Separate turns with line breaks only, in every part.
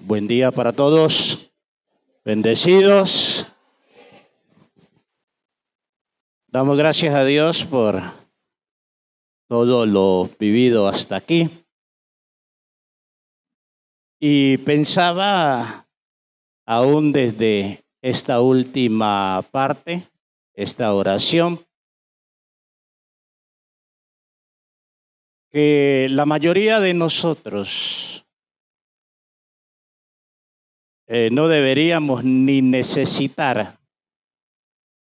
Buen día para todos, bendecidos. Damos gracias a Dios por todo lo vivido hasta aquí. Y pensaba, aún desde esta última parte, esta oración, que la mayoría de nosotros no deberíamos ni necesitar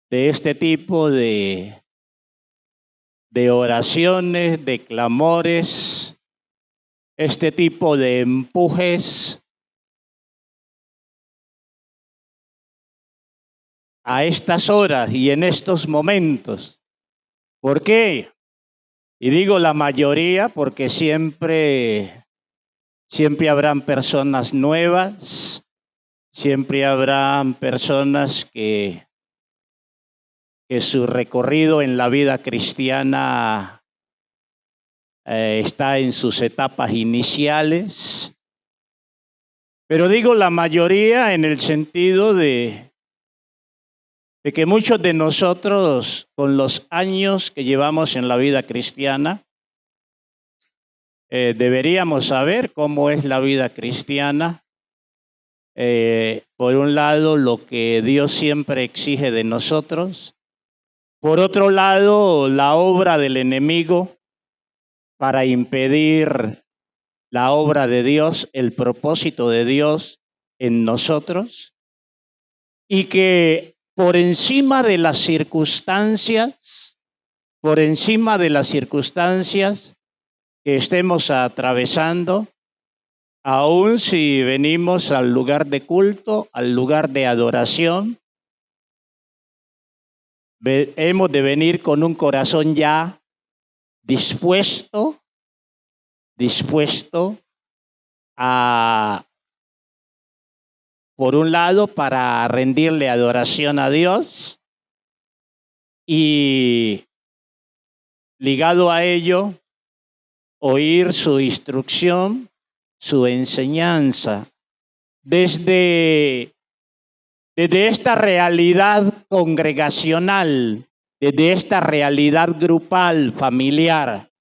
de este tipo de oraciones, de clamores, este tipo de empujes a estas horas y en estos momentos. ¿Por qué? Y digo la mayoría porque siempre habrán personas nuevas, siempre habrán personas que su recorrido en la vida cristiana está en sus etapas iniciales. Pero digo la mayoría en el sentido de que muchos de nosotros, con los años que llevamos en la vida cristiana, deberíamos saber cómo es la vida cristiana. Por un lado, lo que Dios siempre exige de nosotros. Por otro lado, la obra del enemigo para impedir la obra de Dios, el propósito de Dios en nosotros. Y que por encima de las circunstancias, que estemos atravesando, aun si venimos al lugar de culto, al lugar de adoración, hemos de venir con un corazón ya dispuesto a, por un lado, para rendirle adoración a Dios y ligado a ello, oír su instrucción, su enseñanza, desde esta realidad congregacional, desde esta realidad grupal, familiar.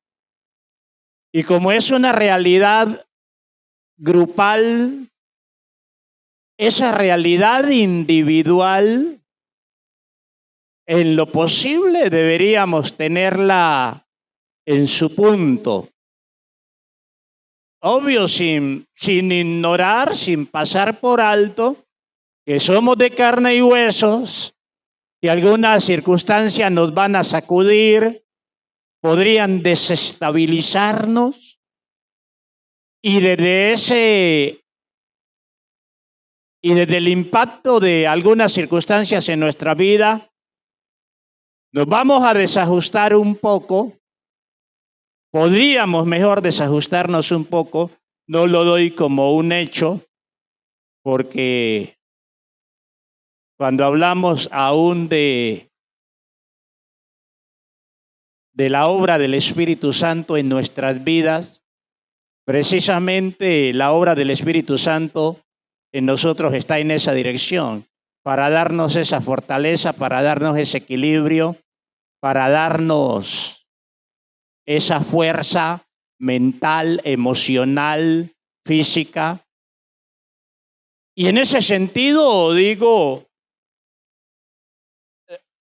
Y como es una realidad grupal, esa realidad individual, en lo posible deberíamos tenerla en su punto. Obvio, sin ignorar, sin pasar por alto, que somos de carne y huesos, que algunas circunstancias nos van a sacudir, podrían desestabilizarnos, y desde el impacto de algunas circunstancias en nuestra vida, nos vamos a desajustar un poco. Podríamos mejor desajustarnos un poco. No lo doy como un hecho, porque cuando hablamos aún de la obra del Espíritu Santo en nuestras vidas, precisamente la obra del Espíritu Santo en nosotros está en esa dirección, para darnos esa fortaleza, para darnos ese equilibrio, para darnos esa fuerza mental, emocional, física. Y en ese sentido, digo,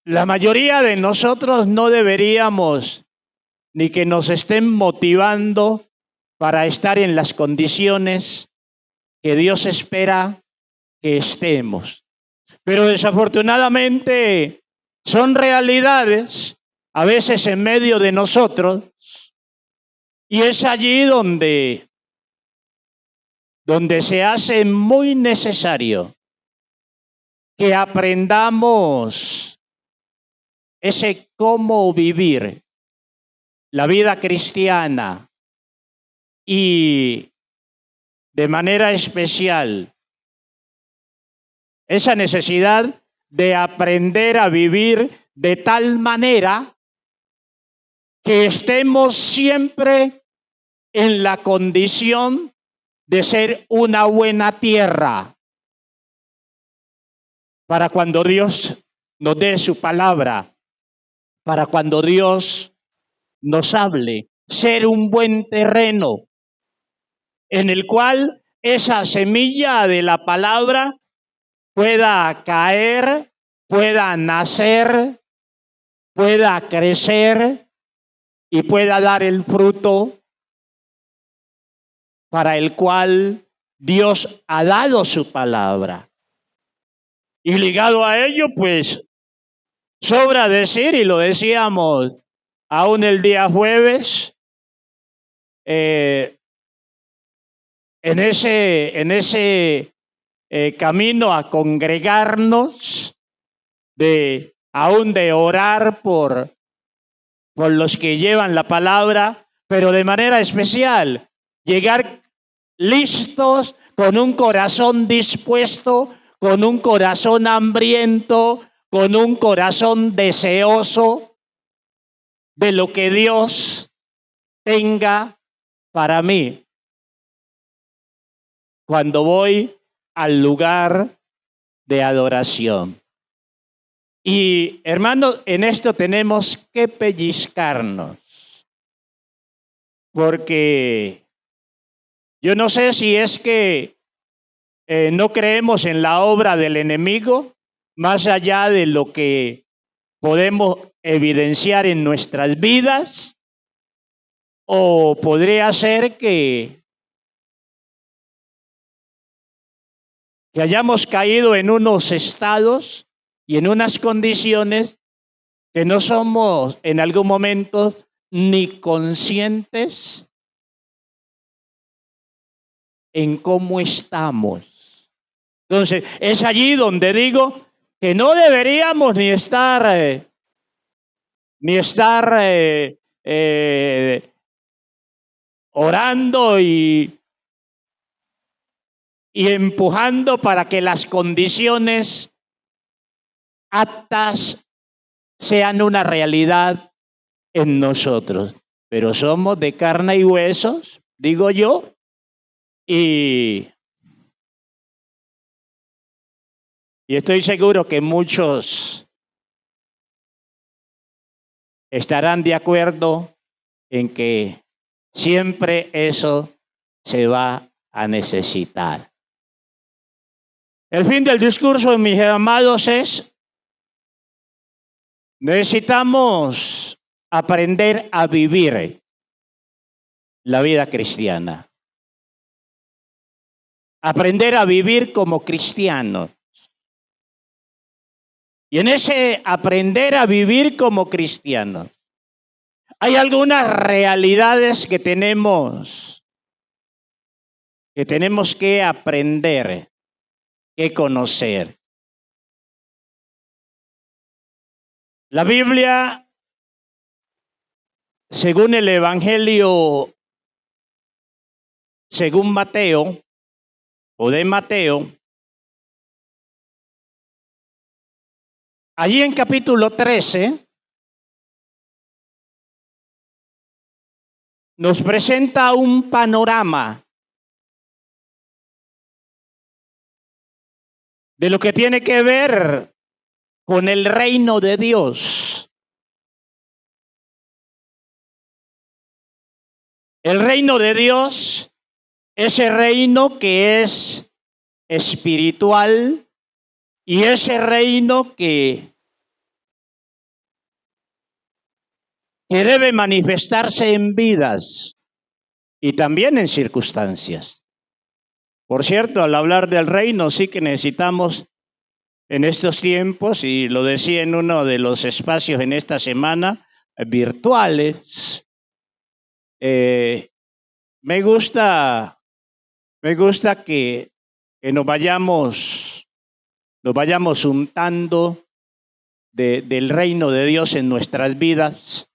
la mayoría de nosotros no deberíamos ni que nos estén motivando para estar en las condiciones que Dios espera que estemos. Pero desafortunadamente son realidades a veces en medio de nosotros, y es allí donde se hace muy necesario que aprendamos ese cómo vivir la vida cristiana, y de manera especial esa necesidad de aprender a vivir de tal manera que estemos siempre en la condición de ser una buena tierra para cuando Dios nos dé su palabra, para cuando Dios nos hable, ser un buen terreno en el cual esa semilla de la palabra pueda caer, pueda nacer, pueda crecer y pueda dar el fruto para el cual Dios ha dado su palabra. Y ligado a ello, pues, sobra decir, y lo decíamos aún el día jueves, en ese camino a congregarnos, aún de orar por los que llevan la palabra, pero de manera especial, llegar listos, con un corazón dispuesto, con un corazón hambriento, con un corazón deseoso de lo que Dios tenga para mí. Cuando voy al lugar de adoración. Y hermanos, en esto tenemos que pellizcarnos, porque yo no sé si es que no creemos en la obra del enemigo, más allá de lo que podemos evidenciar en nuestras vidas, o podría ser que hayamos caído en unos estados y en unas condiciones que no somos en algún momento ni conscientes en cómo estamos. Entonces, es allí donde digo que no deberíamos ni estar orando y empujando para que las condiciones aptas sean una realidad en nosotros. Pero somos de carne y huesos, digo yo, y estoy seguro que muchos estarán de acuerdo en que siempre eso se va a necesitar. El fin del discurso, mis amados, es: necesitamos aprender a vivir la vida cristiana. Aprender a vivir como cristianos. Y en ese aprender a vivir como cristianos, hay algunas realidades que tenemos que aprender, que conocer. La Biblia, según el Evangelio, según Mateo, o de Mateo, allí en capítulo 13, nos presenta un panorama de lo que tiene que ver con el reino de Dios. El reino de Dios, ese reino que es espiritual y ese reino que debe manifestarse en vidas y también en circunstancias. Por cierto, al hablar del reino, sí que necesitamos en estos tiempos, y lo decía en uno de los espacios en esta semana, virtuales, me gusta que nos vayamos untando del reino de Dios en nuestras vidas,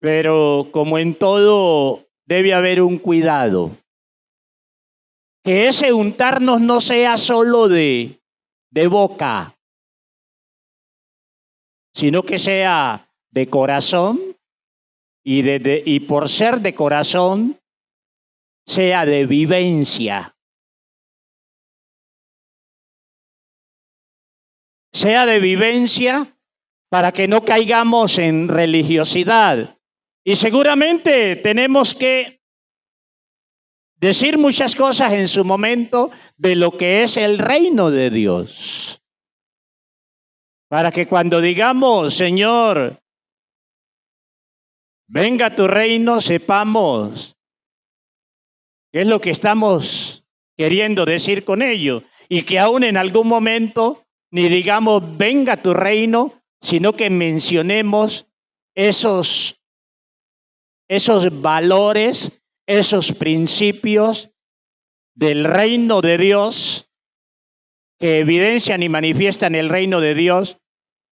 pero como en todo debe haber un cuidado, que ese untarnos no sea solo de boca, sino que sea de corazón, y por ser de corazón sea de vivencia. Sea de vivencia para que no caigamos en religiosidad. Y seguramente tenemos que decir muchas cosas en su momento de lo que es el reino de Dios. Para que cuando digamos, Señor, venga tu reino, sepamos qué es lo que estamos queriendo decir con ello. Y que aún en algún momento ni digamos, venga tu reino, sino que mencionemos esos valores, esos principios del reino de Dios que evidencian y manifiestan el reino de Dios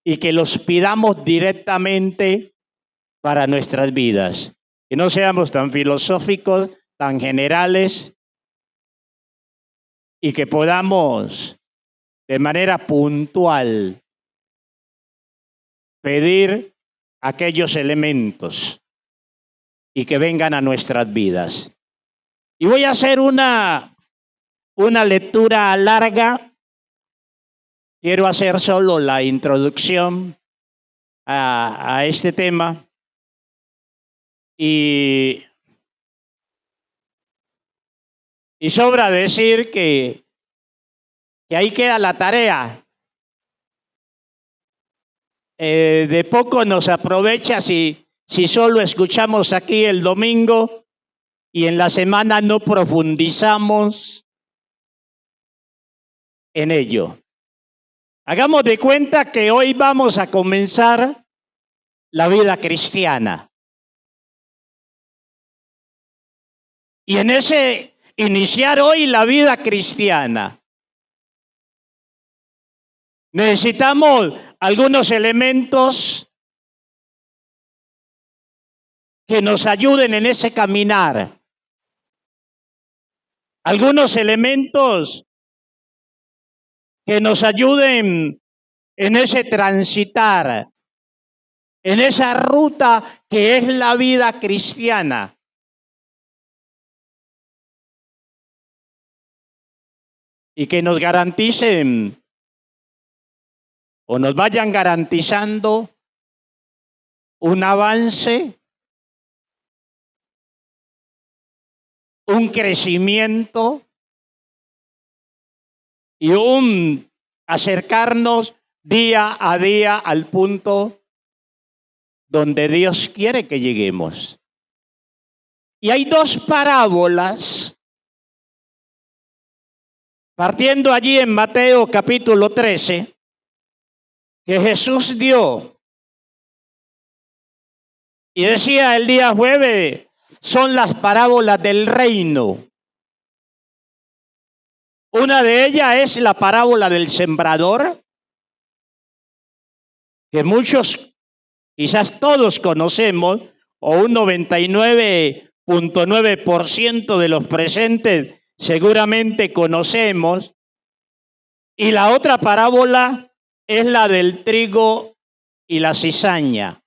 y que los pidamos directamente para nuestras vidas. Que no seamos tan filosóficos, tan generales y que podamos de manera puntual pedir aquellos elementos y que vengan a nuestras vidas. Y voy a hacer una lectura larga. Quiero hacer solo la introducción a este tema. Y sobra decir que ahí queda la tarea. De poco nos aprovecha si solo escuchamos aquí el domingo y en la semana no profundizamos en ello. Hagamos de cuenta que hoy vamos a comenzar la vida cristiana. Y en ese iniciar hoy la vida cristiana, necesitamos algunos elementos que nos ayuden en ese caminar. Algunos elementos que nos ayuden en ese transitar, en esa ruta que es la vida cristiana. Y que nos garanticen o nos vayan garantizando un avance, un crecimiento y un acercarnos día a día al punto donde Dios quiere que lleguemos. Y hay dos parábolas, partiendo allí en Mateo capítulo 13, que Jesús dio. Y decía el día jueves, son las parábolas del reino. Una de ellas es la parábola del sembrador, que muchos, quizás todos conocemos, o un 99.9% de los presentes seguramente conocemos. Y la otra parábola es la del trigo y la cizaña.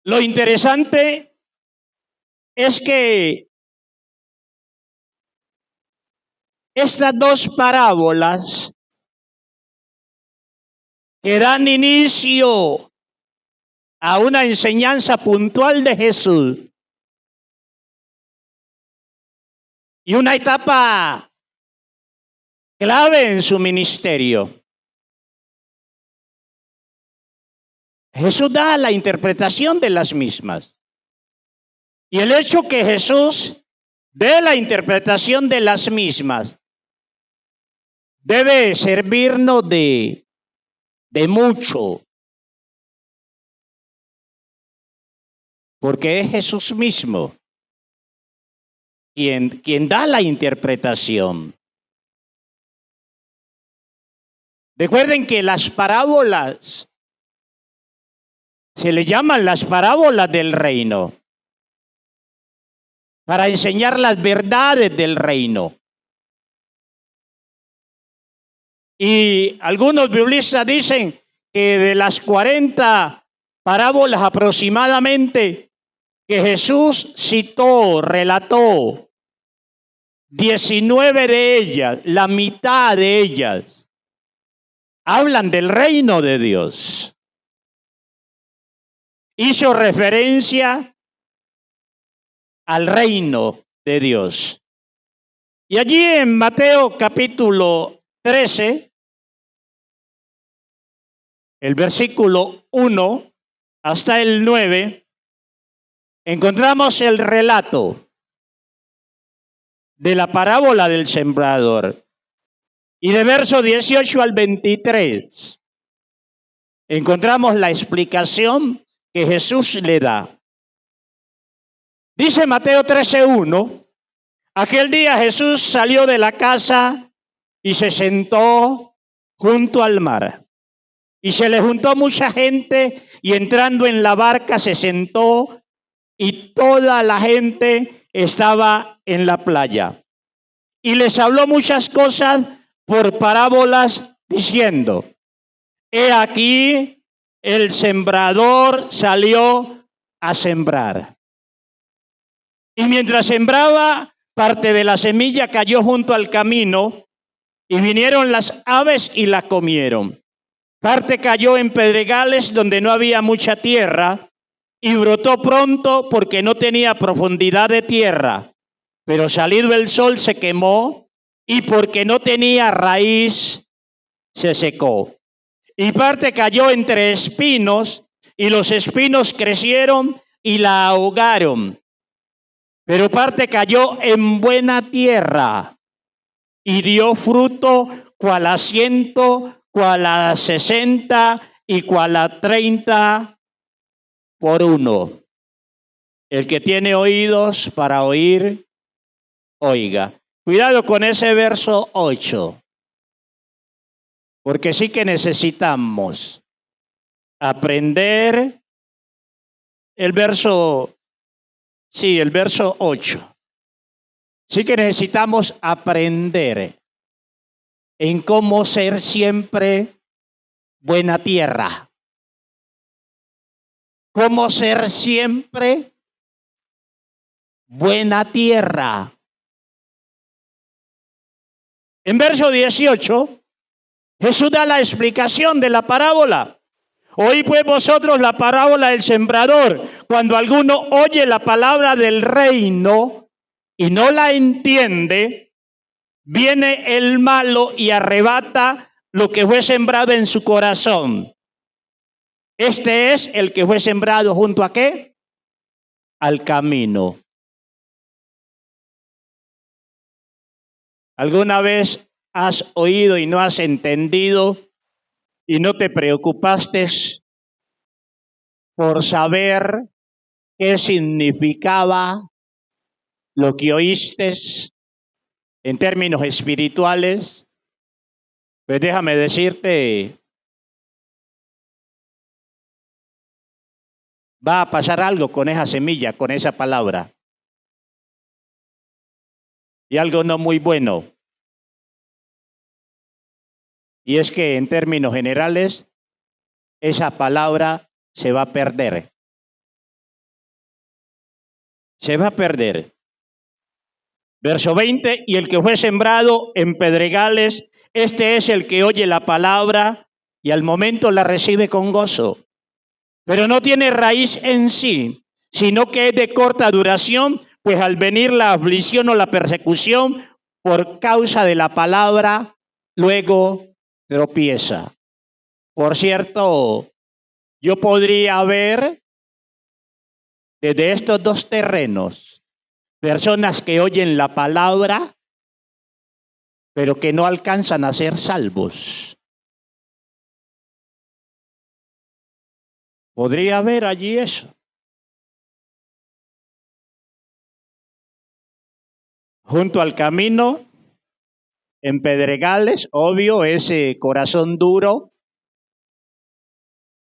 Lo interesante es que estas dos parábolas que dan inicio a una enseñanza puntual de Jesús y una etapa clave en su ministerio. Jesús da la interpretación de las mismas. Y el hecho que Jesús dé la interpretación de las mismas debe servirnos de mucho. Porque es Jesús mismo quien da la interpretación. Recuerden que las parábolas se le llaman las parábolas del reino para enseñar las verdades del reino. Y algunos biblistas dicen que de las 40 parábolas aproximadamente que Jesús citó, relató, 19 de ellas, la mitad de ellas, hablan del reino de Dios. Hizo referencia al reino de Dios. Y allí en Mateo capítulo 13, el versículo 1 hasta el 9, encontramos el relato de la parábola del sembrador. Y de verso 18 al 23, encontramos la explicación que Jesús le da. Dice Mateo 13:1, aquel día Jesús salió de la casa y se sentó junto al mar. Y se le juntó mucha gente y entrando en la barca se sentó y toda la gente estaba en la playa. Y les habló muchas cosas por parábolas diciendo, he aquí el sembrador salió a sembrar. Y mientras sembraba, parte de la semilla cayó junto al camino y vinieron las aves y la comieron. Parte cayó en pedregales donde no había mucha tierra y brotó pronto porque no tenía profundidad de tierra. Pero salido el sol se quemó y porque no tenía raíz se secó. Y parte cayó entre espinos y los espinos crecieron y la ahogaron. Pero parte cayó en buena tierra y dio fruto cual a 100, cual a 60 y cual a 30 por uno. El que tiene oídos para oír, oiga. Cuidado con ese verso 8, porque sí que necesitamos aprender el verso 8. Sí que necesitamos aprender en cómo ser siempre buena tierra. Cómo ser siempre buena tierra. En verso 18, Jesús da la explicación de la parábola. Oí pues vosotros la parábola del sembrador. Cuando alguno oye la palabra del reino y no la entiende, viene el malo y arrebata lo que fue sembrado en su corazón. Este es el que fue sembrado junto a ¿qué? Al camino. ¿Alguna vez has oído y no has entendido y no te preocupaste por saber qué significaba lo que oíste en términos espirituales? Pues déjame decirte, va a pasar algo con esa semilla, con esa palabra. Y algo no muy bueno. Y es que en términos generales, esa palabra se va a perder. Se va a perder. Verso 20, y el que fue sembrado en pedregales, este es el que oye la palabra y al momento la recibe con gozo. Pero no tiene raíz en sí, sino que es de corta duración, pues al venir la aflicción o la persecución por causa de la palabra, luego tropieza. Por cierto, yo podría ver desde estos dos terrenos personas que oyen la palabra, pero que no alcanzan a ser salvos. Podría haber allí eso. Junto al camino, en pedregales, obvio, ese corazón duro,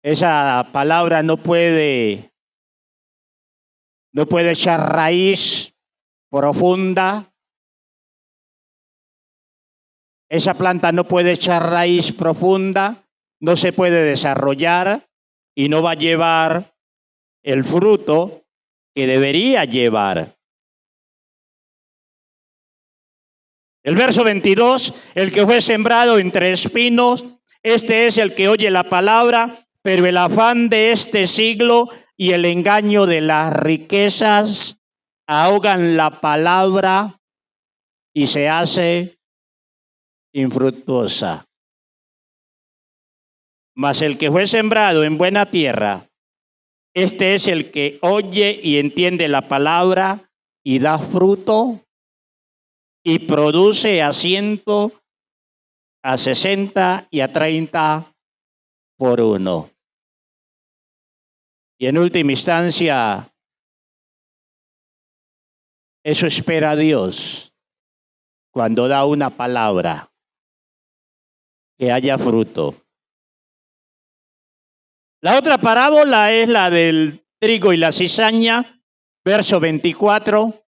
esa palabra no puede echar raíz profunda. Esa planta no puede echar raíz profunda, no se puede desarrollar y no va a llevar el fruto que debería llevar. El verso 22, el que fue sembrado entre espinos, este es el que oye la palabra, pero el afán de este siglo y el engaño de las riquezas ahogan la palabra y se hace infructuosa. Mas el que fue sembrado en buena tierra, este es el que oye y entiende la palabra y da fruto y produce a 100, a 60 y a 30 por uno. Y en última instancia, eso espera Dios cuando da una palabra, que haya fruto. La otra parábola es la del trigo y la cizaña, verso 24.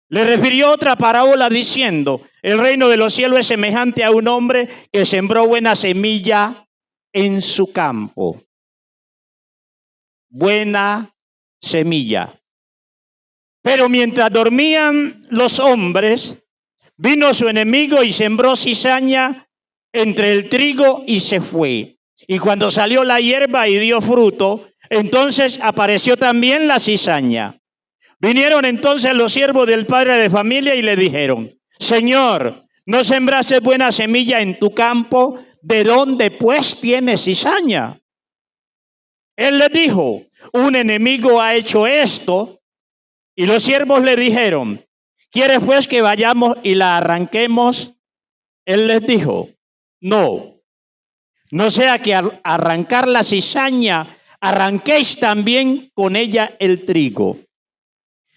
Le refirió otra parábola diciendo: el reino de los cielos es semejante a un hombre que sembró buena semilla en su campo. Buena semilla. Pero mientras dormían los hombres, vino su enemigo y sembró cizaña entre el trigo y se fue. Y cuando salió la hierba y dio fruto, entonces apareció también la cizaña. Vinieron entonces los siervos del padre de familia y le dijeron: Señor, ¿no sembraste buena semilla en tu campo? ¿De dónde pues tienes cizaña? Él les dijo: un enemigo ha hecho esto. Y los siervos le dijeron: ¿quieres pues que vayamos y la arranquemos? Él les dijo: no, no sea que al arrancar la cizaña arranquéis también con ella el trigo.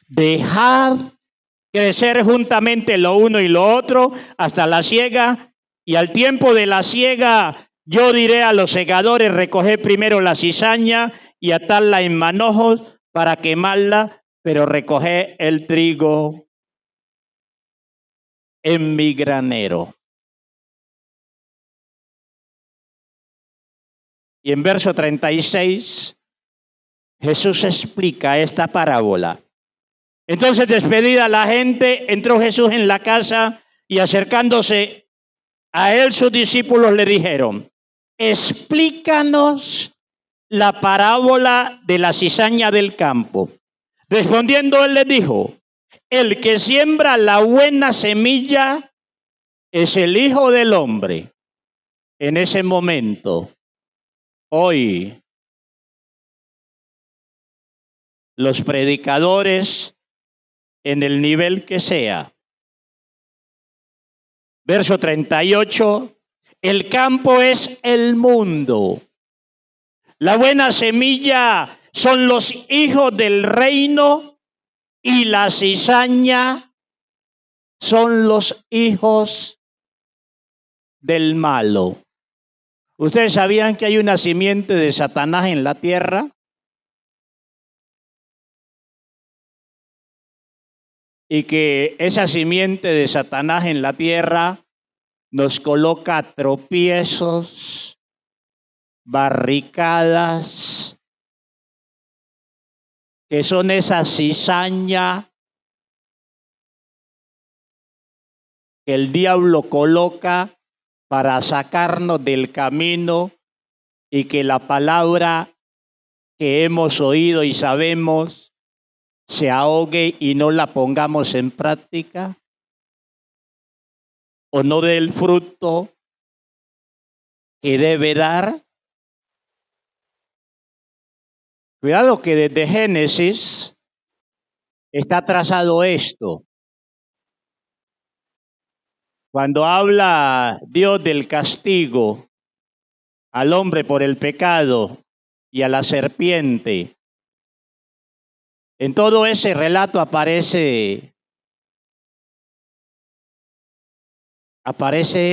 Dejad crecer juntamente lo uno y lo otro hasta la siega, y al tiempo de la siega yo diré a los segadores: recoged primero la cizaña y atadla en manojos para quemarla, pero recoged el trigo en mi granero. Y en verso 36, Jesús explica esta parábola. Entonces, despedida la gente, entró Jesús en la casa y acercándose a él sus discípulos le dijeron: explícanos la parábola de la cizaña del campo. Respondiendo él les dijo: el que siembra la buena semilla es el Hijo del Hombre. En ese momento, hoy, los predicadores, en el nivel que sea. Verso 38, el campo es el mundo. La buena semilla son los hijos del reino y la cizaña son los hijos del malo. ¿Ustedes sabían que hay una simiente de Satanás en la tierra? Y que esa simiente de Satanás en la tierra nos coloca tropiezos, barricadas, que son esa cizaña que el diablo coloca para sacarnos del camino y que la palabra que hemos oído y sabemos se ahogue y no la pongamos en práctica, o no dé el fruto que debe dar. Cuidado que desde Génesis está trazado esto. Cuando habla Dios del castigo al hombre por el pecado y a la serpiente, en todo ese relato aparece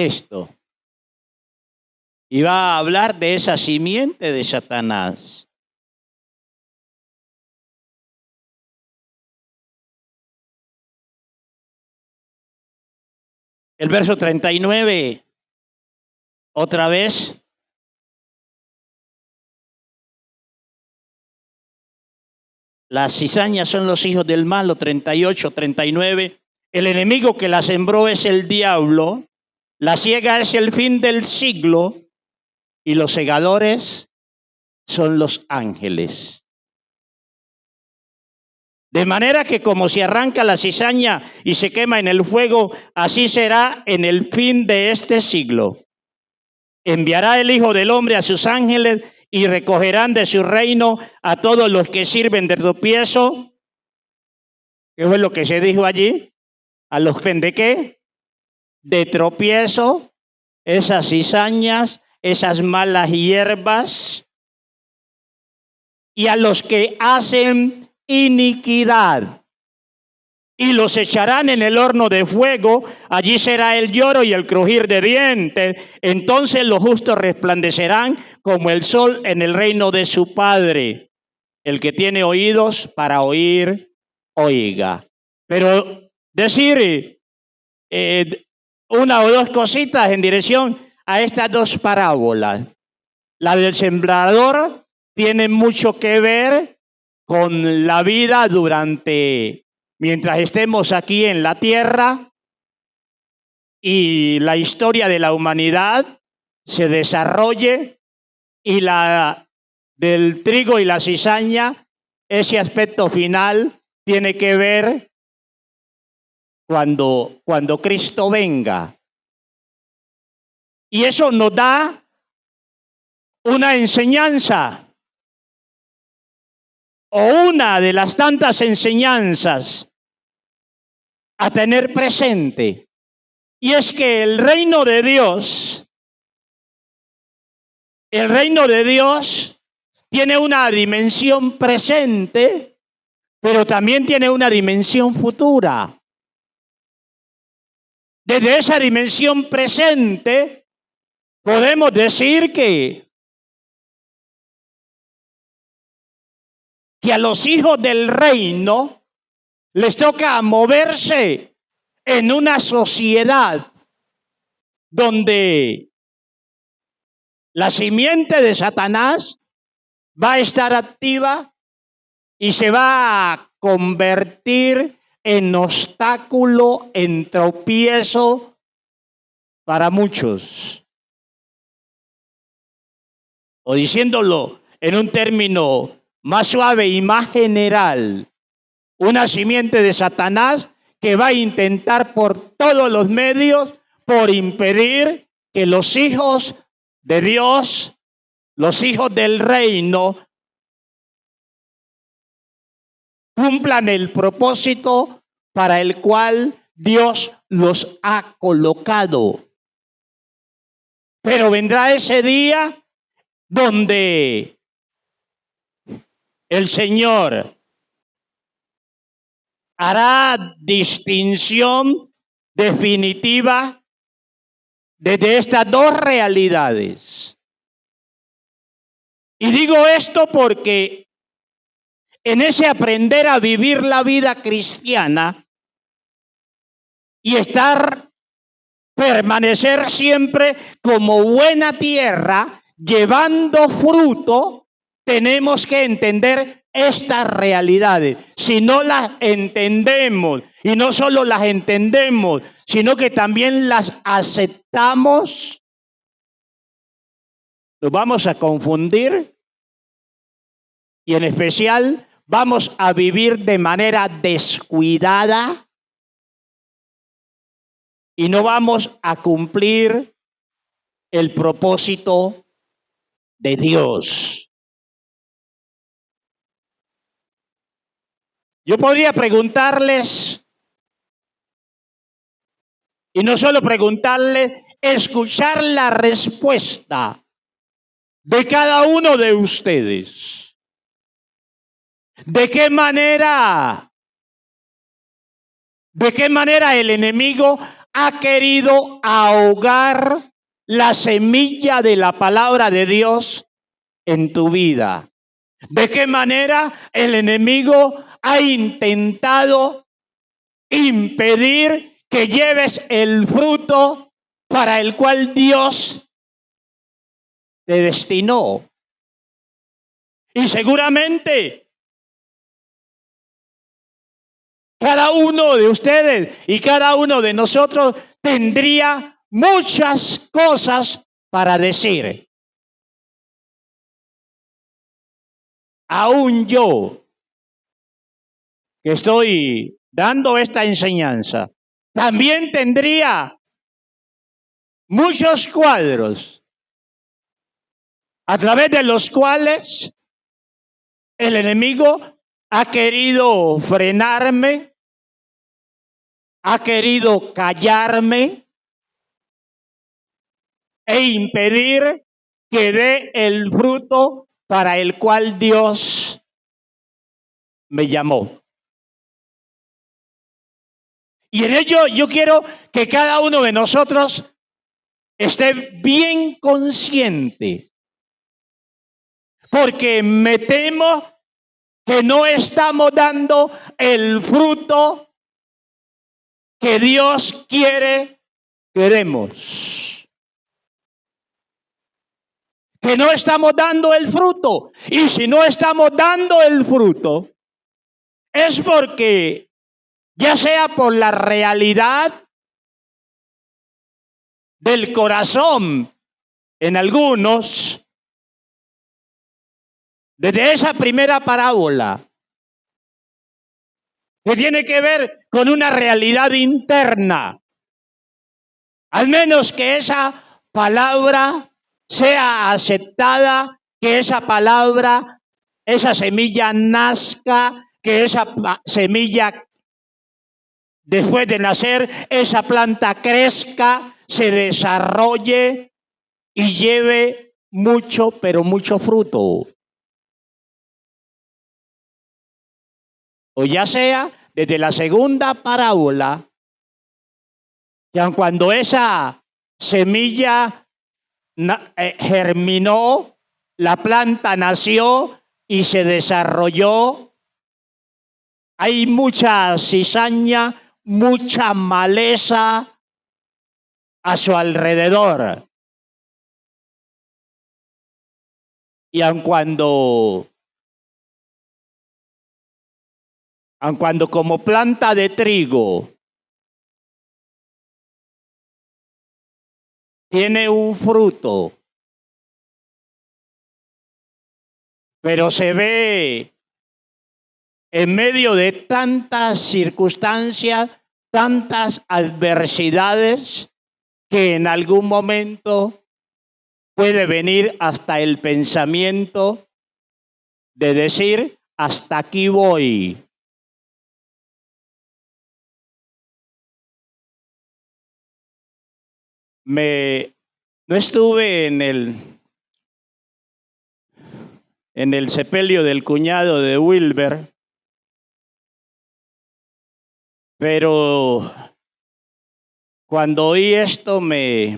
esto. Y va a hablar de esa simiente de Satanás. El verso 39, otra vez. Las cizañas son los hijos del malo, 38, 39. El enemigo que la sembró es el diablo. La siega es el fin del siglo. Y los segadores son los ángeles. De manera que como se arranca la cizaña y se quema en el fuego, así será en el fin de este siglo. Enviará el Hijo del Hombre a sus ángeles y recogerán de su reino a todos los que sirven de tropiezo. ¿Qué fue lo que se dijo allí? ¿A los que de qué? De tropiezo, esas cizañas, esas malas hierbas, y a los que hacen iniquidad, y los echarán en el horno de fuego. Allí será el lloro y el crujir de dientes. Entonces los justos resplandecerán como el sol en el reino de su Padre. El que tiene oídos para oír, oiga. Pero decir una o dos cositas en dirección a estas dos parábolas. La del sembrador tiene mucho que ver con la vida mientras estemos aquí en la tierra, y la historia de la humanidad se desarrolle, y la del trigo y la cizaña, ese aspecto final tiene que ver cuando Cristo venga. Y eso nos da una enseñanza, o una de las tantas enseñanzas a tener presente. Y es que el reino de Dios tiene una dimensión presente, pero también tiene una dimensión futura. Desde esa dimensión presente podemos decir que a los hijos del reino les toca moverse en una sociedad donde la simiente de Satanás va a estar activa y se va a convertir en obstáculo, en tropiezo para muchos. O diciéndolo en un término más suave y más general, una simiente de Satanás que va a intentar por todos los medios por impedir que los hijos de Dios, los hijos del reino, cumplan el propósito para el cual Dios los ha colocado. Pero vendrá ese día donde el Señor hará distinción definitiva de estas dos realidades. Y digo esto porque en ese aprender a vivir la vida cristiana y permanecer siempre como buena tierra, llevando fruto, tenemos que entender estas realidades. Si no las entendemos, y no solo las entendemos, sino que también las aceptamos, nos vamos a confundir, y en especial vamos a vivir de manera descuidada y no vamos a cumplir el propósito de Dios. Yo podría preguntarles, y no solo preguntarles, escuchar la respuesta de cada uno de ustedes. ¿De qué manera el enemigo ha querido ahogar la semilla de la palabra de Dios en tu vida? ¿De qué manera el enemigo ha intentado impedir que lleves el fruto para el cual Dios te destinó? Y seguramente cada uno de ustedes y cada uno de nosotros tendría muchas cosas para decir. Aún yo, que estoy dando esta enseñanza, también tendría muchos cuadros a través de los cuales el enemigo ha querido frenarme, ha querido callarme e impedir que dé el fruto para el cual Dios me llamó. Y en ello yo quiero que cada uno de nosotros esté bien consciente, porque me temo que no estamos dando el fruto que Dios queremos. Que no estamos dando el fruto. Y si no estamos dando el fruto, es porque, ya sea por la realidad del corazón en algunos, desde esa primera parábola, que tiene que ver con una realidad interna, al menos que esa palabra sea aceptada, que esa palabra, esa semilla nazca, que esa semilla, después de nacer, esa planta crezca, se desarrolle y lleve mucho, pero mucho fruto. O ya sea desde la segunda parábola, que aun cuando esa semilla germinó, la planta nació y se desarrolló, hay mucha cizaña, mucha maleza a su alrededor. Y aun cuando como planta de trigo tiene un fruto, pero se ve en medio de tantas circunstancias, tantas adversidades, que en algún momento puede venir hasta el pensamiento de decir, hasta aquí voy. No estuve en el sepelio del cuñado de Wilber, pero cuando oí esto me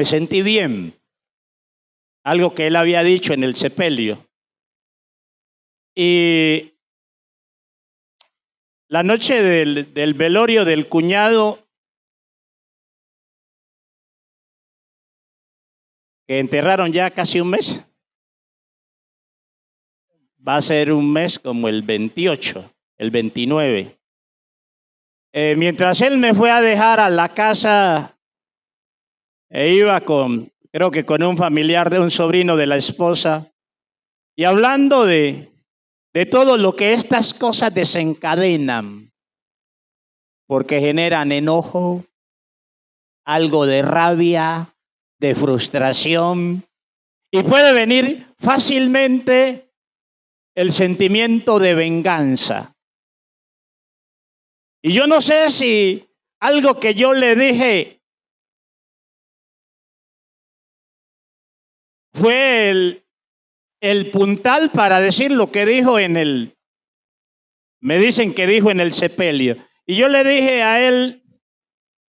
sentí bien. Algo que él había dicho en el sepelio. Y la noche del velorio del cuñado, que enterraron ya casi un mes, va a ser un mes como el 28, el 29. Mientras él me fue a dejar a la casa, iba creo que con un familiar de un sobrino de la esposa, y hablando de todo lo que estas cosas desencadenan, porque generan enojo, algo de rabia, de frustración, y puede venir fácilmente el sentimiento de venganza. Y yo no sé si algo que yo le dije fue el puntal para decir lo que dijo me dicen que dijo en el sepelio. Y yo le dije a él,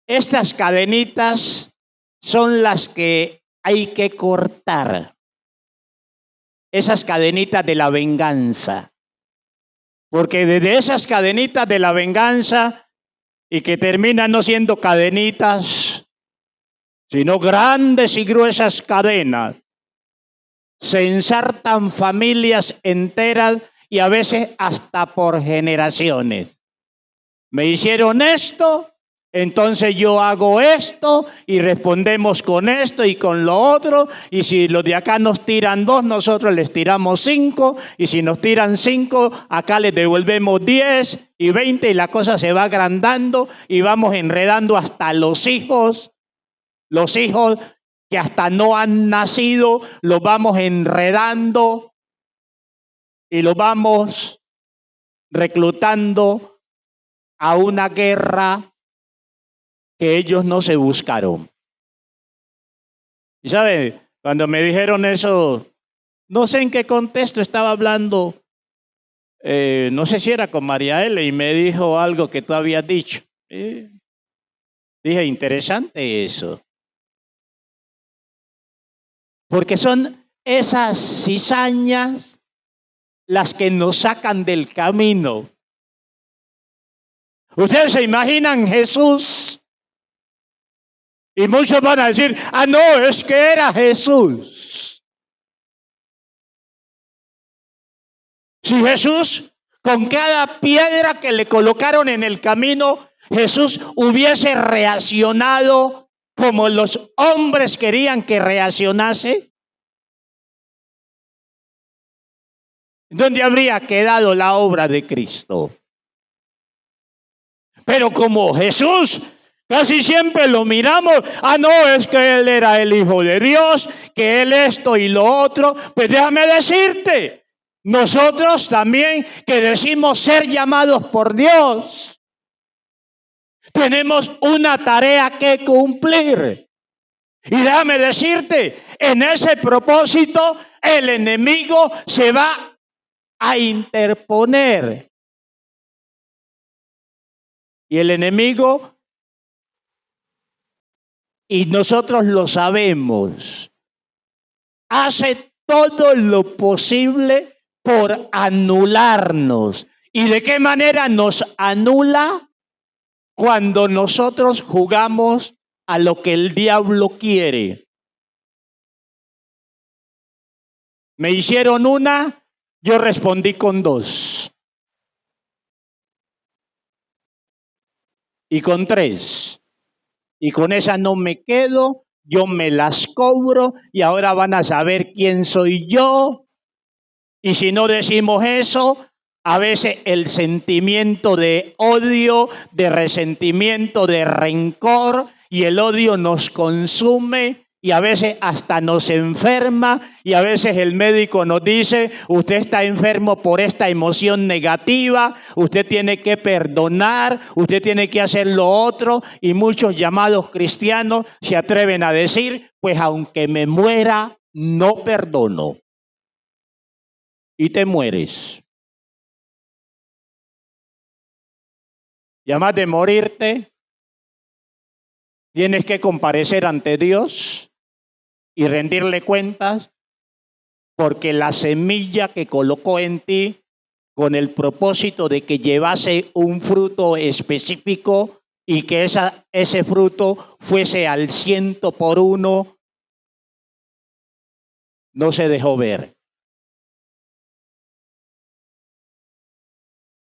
estas cadenitas son las que hay que cortar. Esas cadenitas de la venganza. Porque desde esas cadenitas de la venganza, y que terminan no siendo cadenitas, sino grandes y gruesas cadenas, se ensartan familias enteras y a veces hasta por generaciones. Me hicieron esto, entonces yo hago esto y respondemos con esto y con lo otro. Y si los de acá nos tiran 2, nosotros les tiramos 5. Y si nos tiran 5, acá les devolvemos 10 y 20 y la cosa se va agrandando y vamos enredando hasta los hijos. Los hijos que hasta no han nacido, los vamos enredando y los vamos reclutando a una guerra que ellos no se buscaron. Y sabe, cuando me dijeron eso, no sé en qué contexto estaba hablando, no sé si era con María L. y me dijo algo que tú habías dicho. Dije, interesante eso. Porque son esas cizañas las que nos sacan del camino. Ustedes se imaginan Jesús y muchos van a decir, no, es que era Jesús. Si Jesús, con cada piedra que le colocaron en el camino, Jesús hubiese reaccionado como los hombres querían que reaccionase, ¿dónde habría quedado la obra de Cristo? Pero como Jesús casi siempre lo miramos, no, es que Él era el Hijo de Dios, que Él esto y lo otro. Pues déjame decirte, nosotros también que decimos ser llamados por Dios, tenemos una tarea que cumplir. Y déjame decirte, en ese propósito el enemigo se va a interponer. Y el enemigo, y nosotros lo sabemos, hace todo lo posible por anularnos. ¿Y de qué manera nos anula? Cuando nosotros jugamos a lo que el diablo quiere. Me hicieron una, yo respondí con 2. Y con 3. Y con esa no me quedo, yo me las cobro y ahora van a saber quién soy yo. Y si no decimos eso, a veces el sentimiento de odio, de resentimiento, de rencor, y el odio nos consume y a veces hasta nos enferma, y a veces el médico nos dice, usted está enfermo por esta emoción negativa, usted tiene que perdonar, usted tiene que hacer lo otro, y muchos llamados cristianos se atreven a decir, pues aunque me muera, no perdono. Y te mueres. Y además de morirte, tienes que comparecer ante Dios y rendirle cuentas, porque la semilla que colocó en ti con el propósito de que llevase un fruto específico y que ese fruto fuese al 100%, no se dejó ver.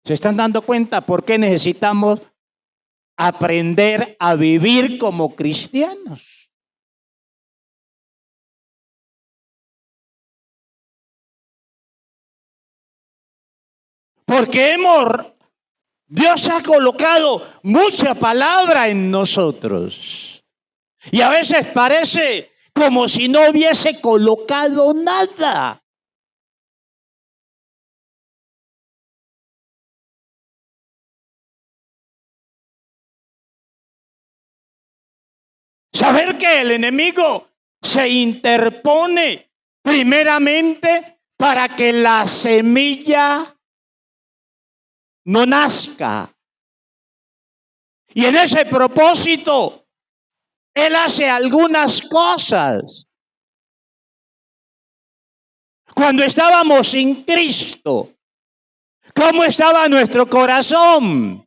¿Se están dando cuenta por qué necesitamos aprender a vivir como cristianos? Porque Dios ha colocado mucha palabra en nosotros. Y a veces parece como si no hubiese colocado nada. Saber que el enemigo se interpone primeramente para que la semilla no nazca. Y en ese propósito, Él hace algunas cosas. Cuando estábamos sin Cristo, ¿cómo estaba nuestro corazón?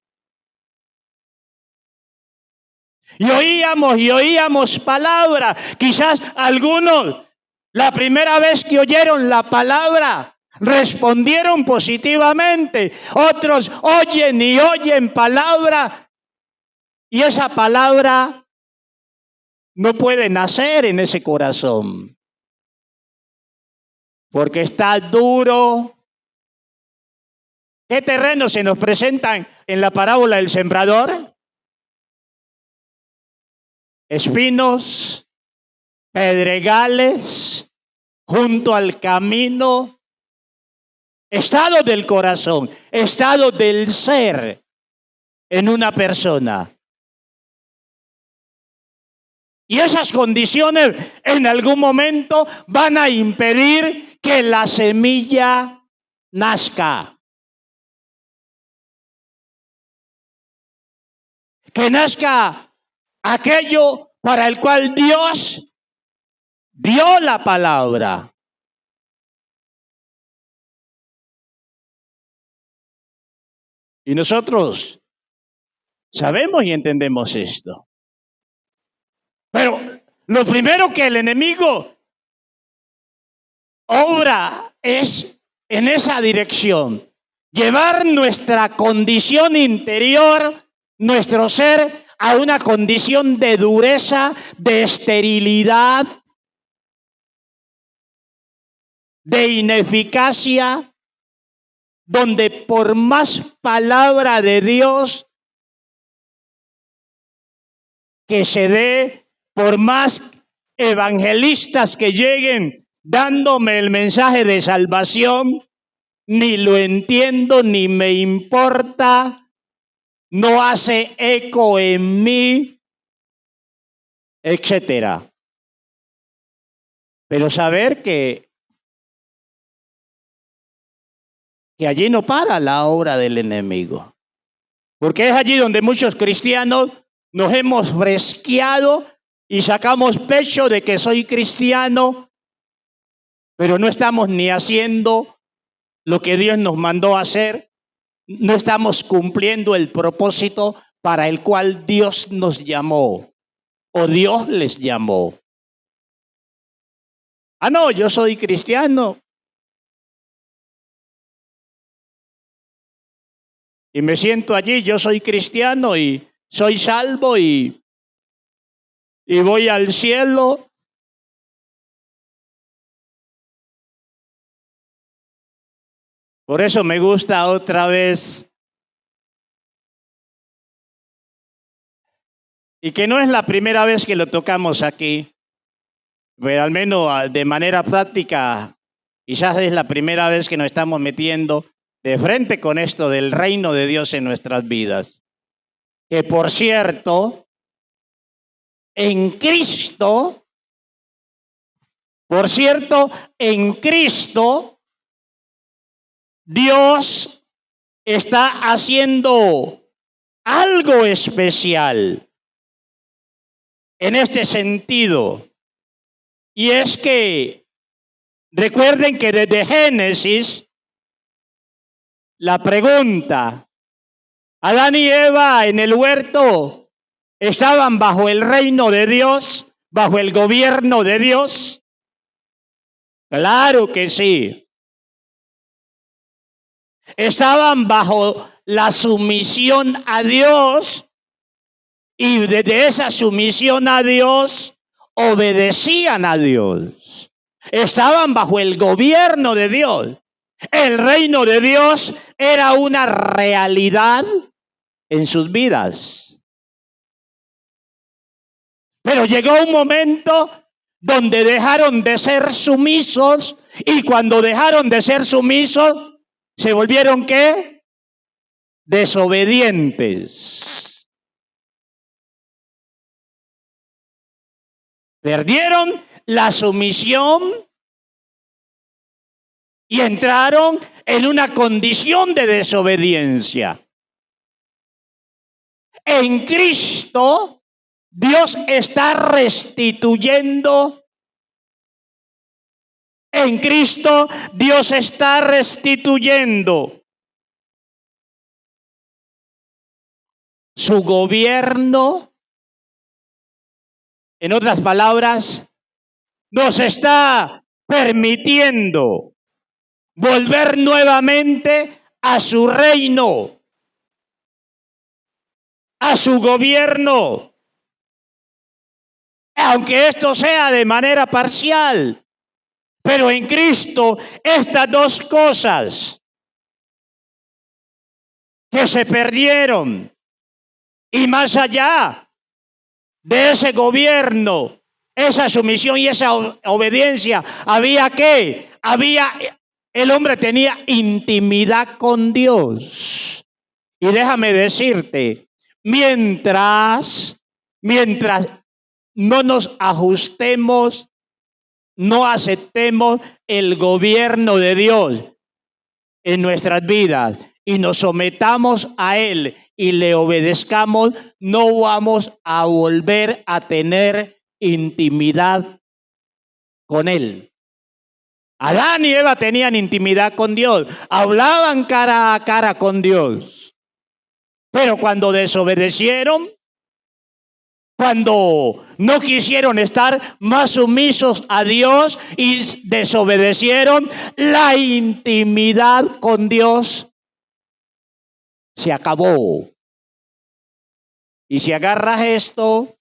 Y oíamos palabras. Quizás algunos La primera vez que oyeron la palabra, respondieron positivamente. Otros oyen y oyen palabra, y esa palabra no puede nacer en ese corazón, porque está duro. ¿Qué terrenos se nos presentan en la parábola del sembrador? Espinos, pedregales, junto al camino. Estado del corazón, estado del ser en una persona. Y esas condiciones en algún momento van a impedir que la semilla nazca. Que nazca aquello para el cual Dios dio la palabra. Y nosotros sabemos y entendemos esto. Pero lo primero que el enemigo obra es en esa dirección. Llevar nuestra condición interior, nuestro ser, a una condición de dureza, de esterilidad, de ineficacia, donde por más palabra de Dios que se dé, por más evangelistas que lleguen dándome el mensaje de salvación, ni lo entiendo, ni me importa, no hace eco en mí, etcétera. Pero saber que allí no para la obra del enemigo, porque es allí donde muchos cristianos nos hemos fresqueado y sacamos pecho de que soy cristiano, pero no estamos ni haciendo lo que Dios nos mandó a hacer, no estamos cumpliendo el propósito para el cual Dios nos llamó o Dios les llamó. Ah, no, yo soy cristiano y me siento allí, yo soy cristiano y soy salvo y voy al cielo. Por eso me gusta otra vez, y que no es la primera vez que lo tocamos aquí, pero al menos de manera práctica, quizás es la primera vez que nos estamos metiendo de frente con esto del reino de Dios en nuestras vidas. Que por cierto, en Cristo, Dios está haciendo algo especial en este sentido. Y es que recuerden que desde Génesis, la pregunta, Adán y Eva en el huerto estaban bajo el reino de Dios, bajo el gobierno de Dios. Claro que sí. Estaban bajo la sumisión a Dios y desde esa sumisión a Dios obedecían a Dios. Estaban bajo el gobierno de Dios. El reino de Dios era una realidad en sus vidas. Pero llegó un momento donde dejaron de ser sumisos, y cuando dejaron de ser sumisos, ¿se volvieron qué? Desobedientes. Perdieron la sumisión y entraron en una condición de desobediencia. En Cristo, Dios está restituyendo. En Cristo, Dios está restituyendo su gobierno. En otras palabras, nos está permitiendo volver nuevamente a su reino, a su gobierno, aunque esto sea de manera parcial. Pero en Cristo estas dos cosas que se perdieron y más allá de ese gobierno, esa sumisión y esa obediencia, el hombre tenía intimidad con Dios. Y déjame decirte, mientras no nos ajustemos, no aceptemos el gobierno de Dios en nuestras vidas y nos sometamos a Él y le obedezcamos, no vamos a volver a tener intimidad con Él. Adán y Eva tenían intimidad con Dios, hablaban cara a cara con Dios, pero cuando desobedecieron, cuando no quisieron estar más sumisos a Dios y desobedecieron, la intimidad con Dios se acabó. Y si agarras esto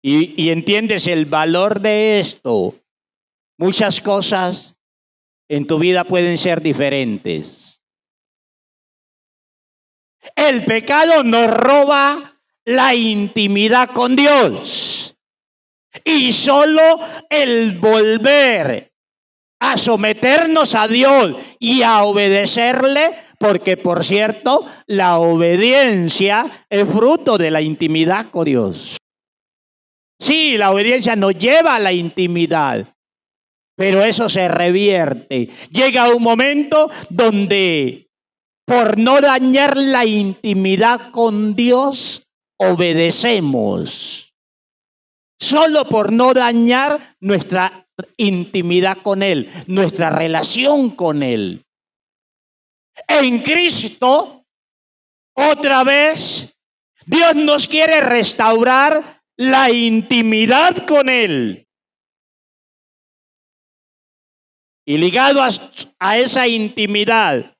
y entiendes el valor de esto, muchas cosas en tu vida pueden ser diferentes. El pecado nos roba la intimidad con Dios. Y solo el volver a someternos a Dios y a obedecerle, porque por cierto, la obediencia es fruto de la intimidad con Dios. Sí, la obediencia nos lleva a la intimidad, pero eso se revierte. Llega un momento donde, por no dañar la intimidad con Dios, obedecemos. Solo por no dañar nuestra intimidad con Él, nuestra relación con Él. En Cristo, otra vez, Dios nos quiere restaurar la intimidad con Él. Y ligado a esa intimidad,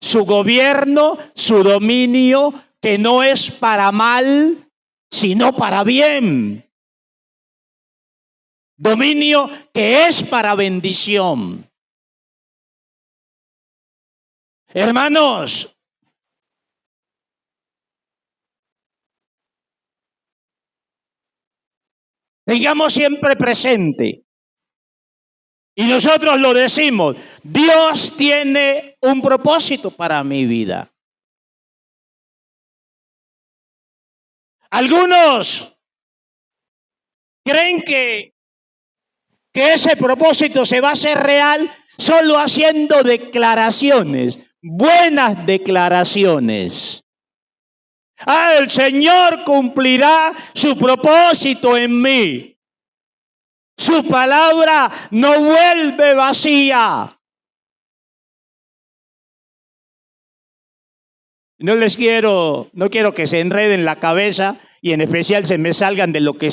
su gobierno, su dominio, que no es para mal, sino para bien. Dominio que es para bendición. Hermanos, tengamos siempre presente, y nosotros lo decimos, Dios tiene un propósito para mi vida. Algunos creen que ese propósito se va a hacer real solo haciendo declaraciones, buenas declaraciones. El Señor cumplirá su propósito en mí. Su palabra no vuelve vacía. No quiero que se enreden la cabeza y en especial se me salgan de lo que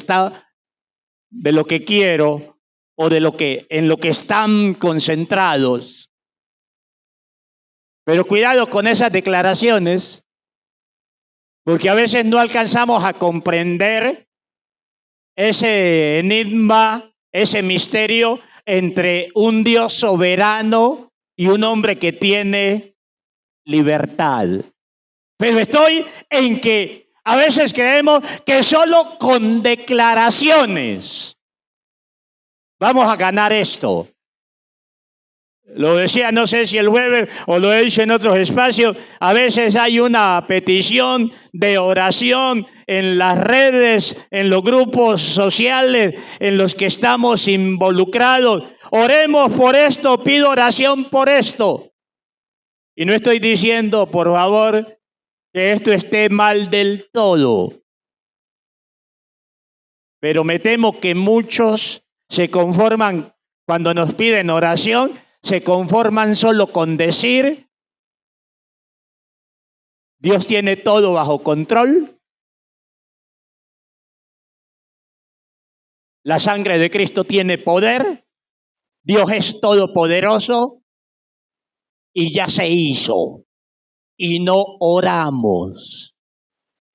quiero o en lo que están concentrados. Pero cuidado con esas declaraciones, porque a veces no alcanzamos a comprender ese enigma, ese misterio entre un Dios soberano y un hombre que tiene libertad. Pero estoy en que a veces creemos que solo con declaraciones vamos a ganar esto. Lo decía, no sé si el jueves o lo he dicho en otros espacios, a veces hay una petición de oración en las redes, en los grupos sociales en los que estamos involucrados. Oremos por esto, pido oración por esto. Y no estoy diciendo, por favor, que esto esté mal del todo. Pero me temo que muchos se conforman cuando nos piden oración, se conforman solo con decir, Dios tiene todo bajo control. La sangre de Cristo tiene poder, Dios es todopoderoso y ya se hizo. Y no oramos.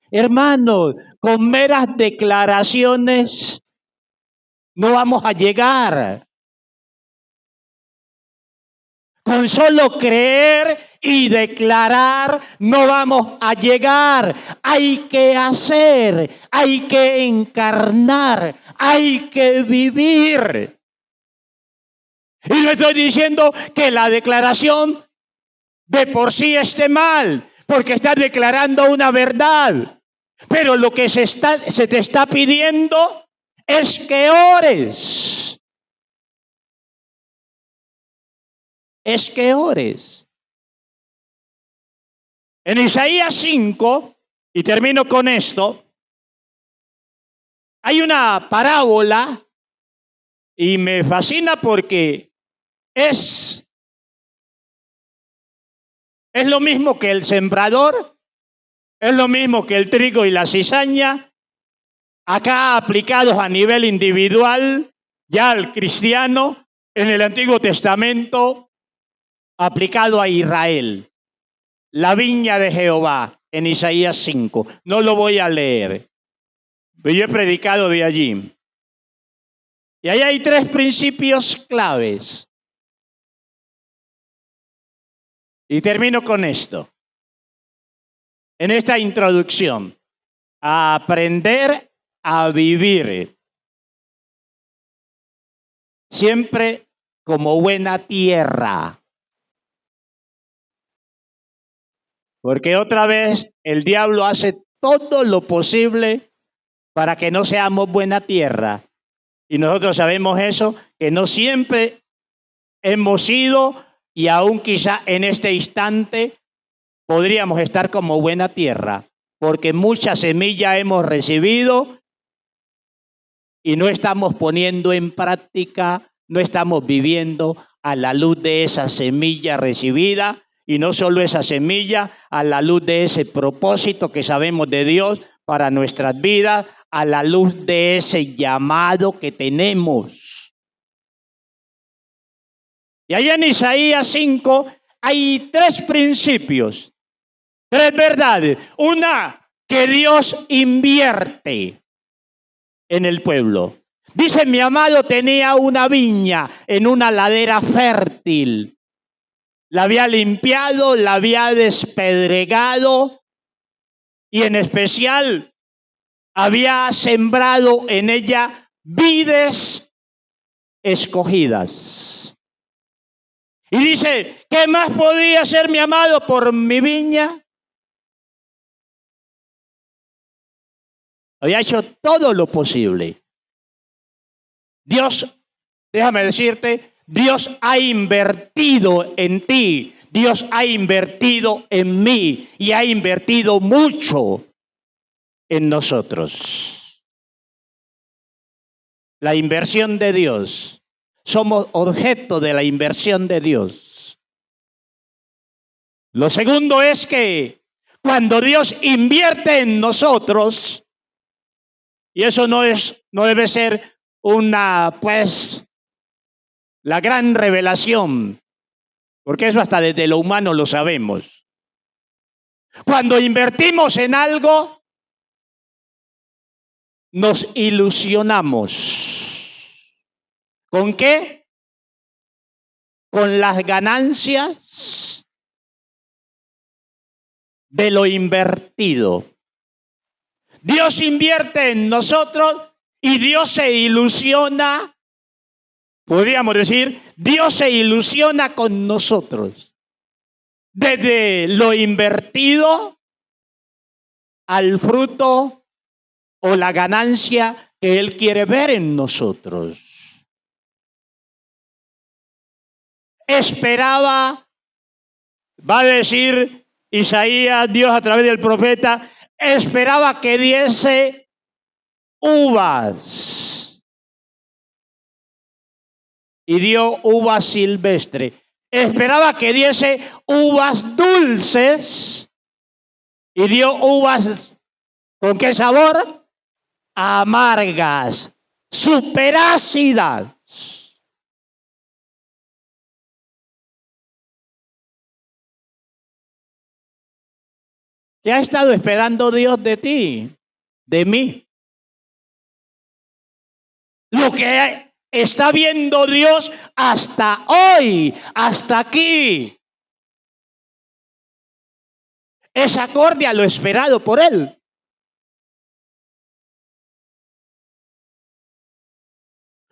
Hermanos, con meras declaraciones no vamos a llegar. Con solo creer y declarar no vamos a llegar. Hay que hacer, hay que encarnar, hay que vivir. Y no estoy diciendo que la declaración de por sí esté mal, porque estás declarando una verdad. Pero lo que se te está pidiendo es que ores. Es que ores. En Isaías 5, y termino con esto, hay una parábola y me fascina porque es lo mismo que el sembrador, es lo mismo que el trigo y la cizaña, acá aplicados a nivel individual, ya al cristiano, en el Antiguo Testamento, aplicado a Israel. La viña de Jehová, en Isaías 5. No lo voy a leer, pero yo he predicado de allí. Y ahí hay 3 principios claves. Y termino con esto. En esta introducción, a aprender a vivir siempre como buena tierra. Porque otra vez el diablo hace todo lo posible para que no seamos buena tierra. Y nosotros sabemos eso, que no siempre hemos sido, y aún quizá en este instante podríamos estar como buena tierra, porque mucha semilla hemos recibido y no estamos poniendo en práctica, no estamos viviendo a la luz de esa semilla recibida, y no solo esa semilla, a la luz de ese propósito que sabemos de Dios para nuestras vidas, a la luz de ese llamado que tenemos. Y allá en Isaías 5 hay 3 principios, 3 verdades. Una, que Dios invierte en el pueblo. Dice, mi amado tenía una viña en una ladera fértil. La había limpiado, la había despedregado y en especial había sembrado en ella vides escogidas. Y dice, ¿qué más podía hacer mi amado por mi viña? Había hecho todo lo posible. Dios, déjame decirte, Dios ha invertido en ti, Dios ha invertido en mí y ha invertido mucho en nosotros. La inversión de Dios, somos objeto de la inversión de Dios. Lo segundo es que cuando Dios invierte en nosotros, y eso no debe ser la gran revelación, porque eso hasta desde lo humano lo sabemos. Cuando invertimos en algo, nos ilusionamos. ¿Con qué? Con las ganancias de lo invertido. Dios invierte en nosotros y Dios se ilusiona. Podríamos decir, Dios se ilusiona con nosotros. Desde lo invertido al fruto o la ganancia que Él quiere ver en nosotros. Esperaba, va a decir Isaías, Dios a través del profeta, esperaba que diese uvas. Y dio uvas silvestre. Esperaba que diese uvas dulces. Y dio uvas, ¿con qué sabor? Amargas. su veracidad. ¿Qué ha estado esperando Dios de ti? De mí. Lo que está viendo Dios hasta hoy, hasta aquí, es acorde a lo esperado por Él.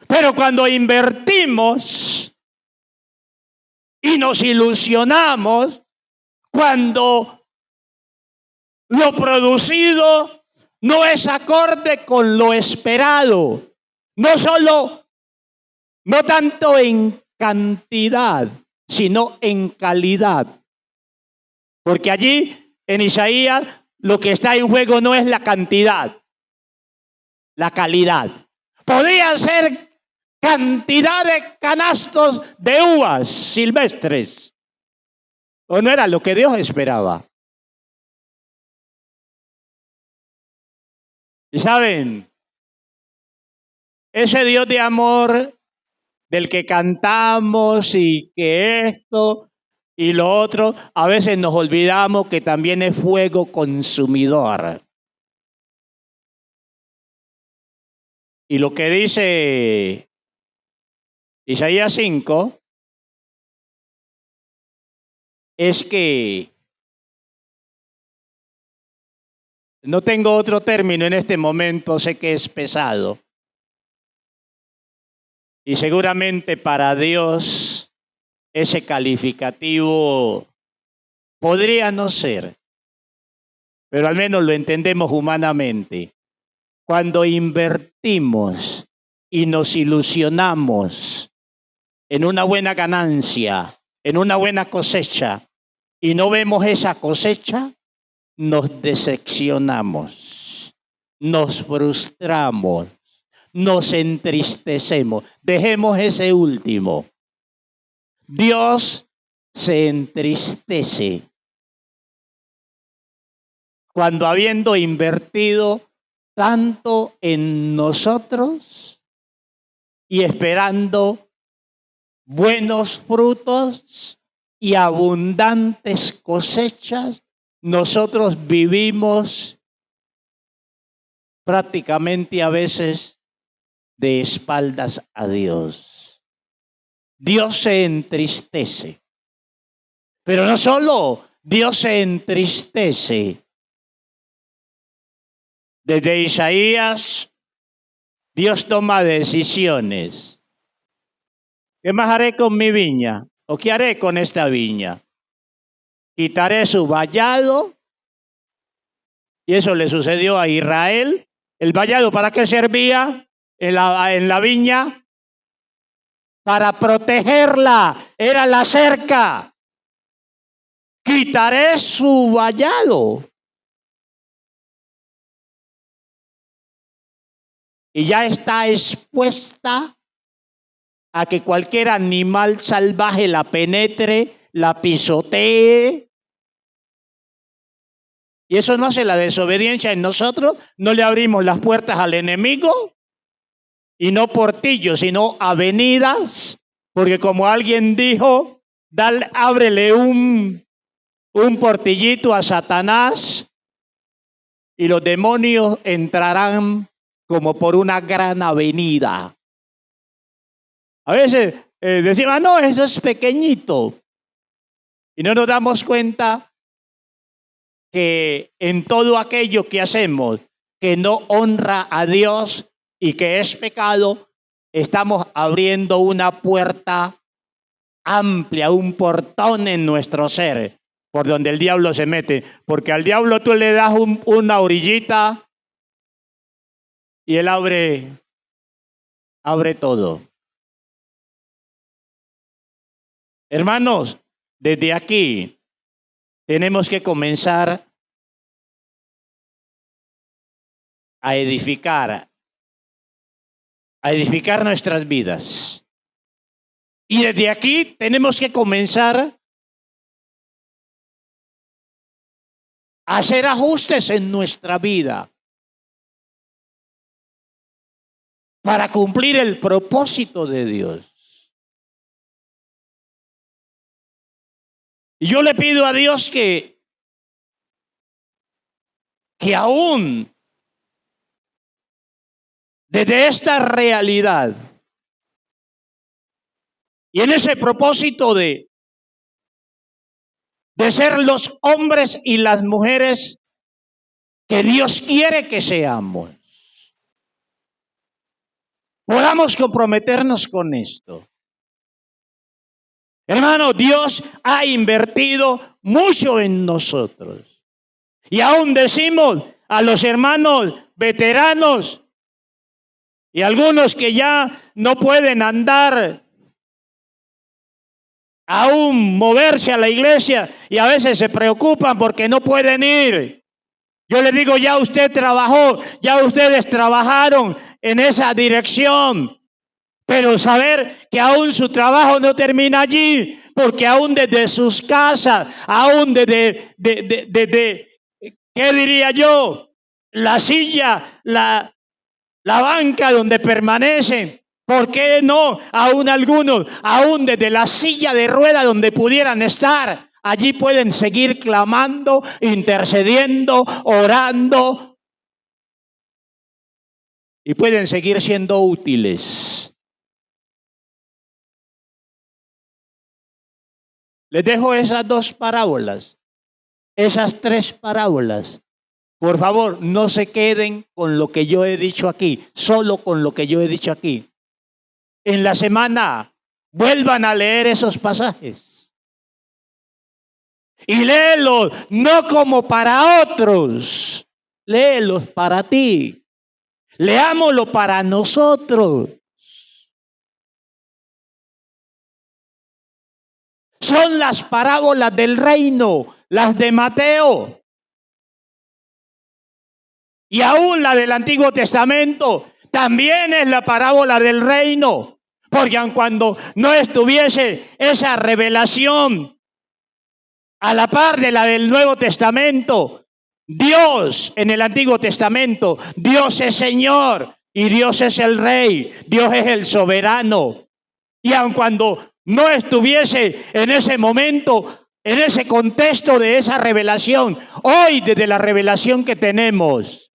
Pero cuando invertimos y nos ilusionamos, cuando lo producido no es acorde con lo esperado, no tanto en cantidad, sino en calidad. Porque allí en Isaías lo que está en juego no es la cantidad, la calidad. Podrían ser cantidad de canastos de uvas silvestres, o no era lo que Dios esperaba. Y saben, ese Dios de amor del que cantamos y que esto y lo otro, a veces nos olvidamos que también es fuego consumidor. Y lo que dice Isaías 5 es que no tengo otro término en este momento, sé que es pesado. Y seguramente para Dios ese calificativo podría no ser, pero al menos lo entendemos humanamente. Cuando invertimos y nos ilusionamos en una buena ganancia, en una buena cosecha, y no vemos esa cosecha, nos decepcionamos, nos frustramos, nos entristecemos. Dejemos ese último. Dios se entristece cuando, habiendo invertido tanto en nosotros y esperando buenos frutos y abundantes cosechas, nosotros vivimos prácticamente a veces de espaldas a Dios. Dios se entristece. Pero no solo Dios se entristece. Desde Isaías, Dios toma decisiones. ¿Qué más haré con mi viña? ¿O qué haré con esta viña? Quitaré su vallado. Y eso le sucedió a Israel. ¿El vallado para qué servía en la viña? Para protegerla. Era la cerca. Quitaré su vallado. Y ya está expuesta a que cualquier animal salvaje la penetre, la pisotee. Y eso no hace la desobediencia en nosotros. No le abrimos las puertas al enemigo. Y no portillos, sino avenidas. Porque como alguien dijo, ábrele un portillito a Satanás y los demonios entrarán como por una gran avenida. A veces decimos, no, eso es pequeñito. Y no nos damos cuenta que en todo aquello que hacemos que no honra a Dios y que es pecado, estamos abriendo una puerta amplia, un portón en nuestro ser, por donde el diablo se mete. Porque al diablo tú le das una orillita y él abre todo. Hermanos, desde aquí tenemos que comenzar a edificar nuestras vidas. Y desde aquí tenemos que comenzar a hacer ajustes en nuestra vida. para cumplir el propósito de Dios. Y yo le pido a Dios que aún desde esta realidad y en ese propósito de ser los hombres y las mujeres que Dios quiere que seamos, podamos comprometernos con esto. Hermano, Dios ha invertido mucho en nosotros. Y aún decimos a los hermanos veteranos y algunos que ya no pueden andar, aún moverse a la iglesia, y a veces se preocupan porque no pueden ir. Yo les digo, ya usted trabajó, ya ustedes trabajaron en esa dirección, pero saber que aún su trabajo no termina allí, porque aún desde sus casas, aún desde ¿qué diría yo? La silla, la banca donde permanecen. ¿Por qué no? Aún algunos, aún desde la silla de rueda donde pudieran estar, allí pueden seguir clamando, intercediendo, orando. Y pueden seguir siendo útiles. Les dejo esas dos parábolas, esas tres parábolas. Por favor, no se queden con lo que yo he dicho aquí, solo con lo que yo he dicho aquí. En la semana, vuelvan a leer esos pasajes. Y léelos no como para otros, léelos para ti. Leámoslo para nosotros. Son las parábolas del reino, las de Mateo. Y aún la del Antiguo Testamento también es la parábola del reino. Porque aun cuando no estuviese esa revelación a la par de la del Nuevo Testamento, Dios en el Antiguo Testamento, Dios es Señor y Dios es el Rey, Dios es el soberano. Y aun cuando no estuviese en ese momento, en ese contexto de esa revelación, hoy desde la revelación que tenemos,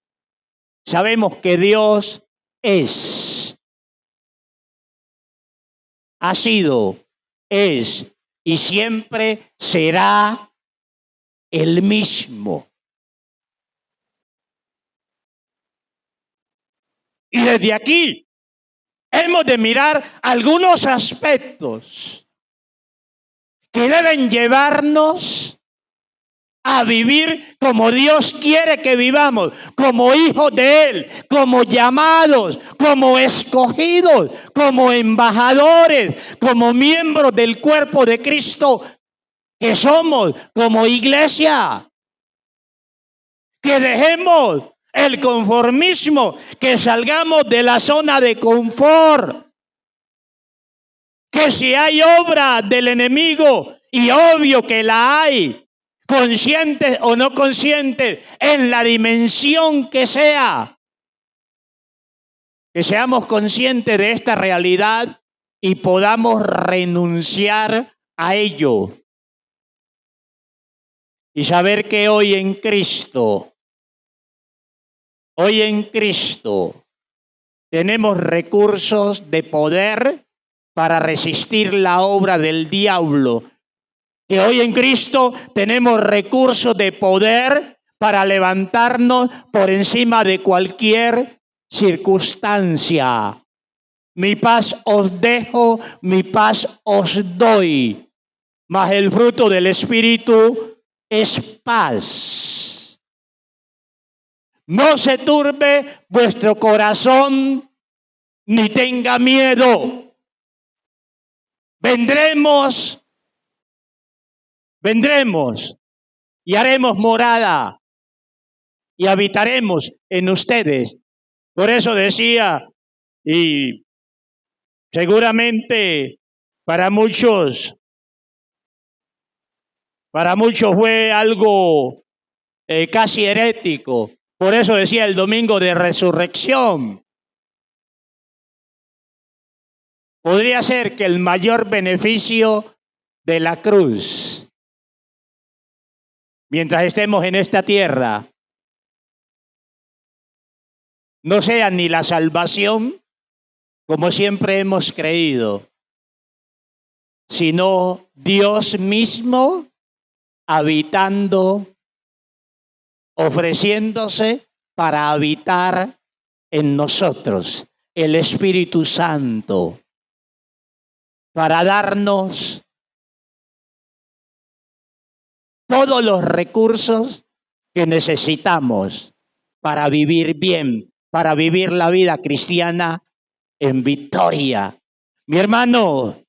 sabemos que Dios es, ha sido, es y siempre será el mismo. Y desde aquí hemos de mirar algunos aspectos que deben llevarnos a vivir como Dios quiere que vivamos, como hijos de Él, como llamados, como escogidos, como embajadores, como miembros del cuerpo de Cristo que somos, como iglesia. Que dejemos el conformismo, que salgamos de la zona de confort. Que si hay obra del enemigo, y obvio que la hay, consciente o no consciente, en la dimensión que sea, que seamos conscientes de esta realidad y podamos renunciar a ello. Y saber que hoy en Cristo, tenemos recursos de poder para resistir la obra del diablo. Que hoy en Cristo tenemos recursos de poder para levantarnos por encima de cualquier circunstancia. Mi paz os dejo, mi paz os doy. Mas el fruto del Espíritu es paz. No se turbe vuestro corazón, ni tenga miedo. Vendremos y haremos morada y habitaremos en ustedes. Por eso decía, y seguramente para muchos fue algo casi herético. Por eso decía el domingo de resurrección. podría ser que el mayor beneficio de la cruz, mientras estemos en esta tierra, no sea ni la salvación, como siempre hemos creído, sino Dios mismo habitando, ofreciéndose para habitar en nosotros, el Espíritu Santo, para darnos todos los recursos que necesitamos para vivir bien, para vivir la vida cristiana en victoria. Mi hermano,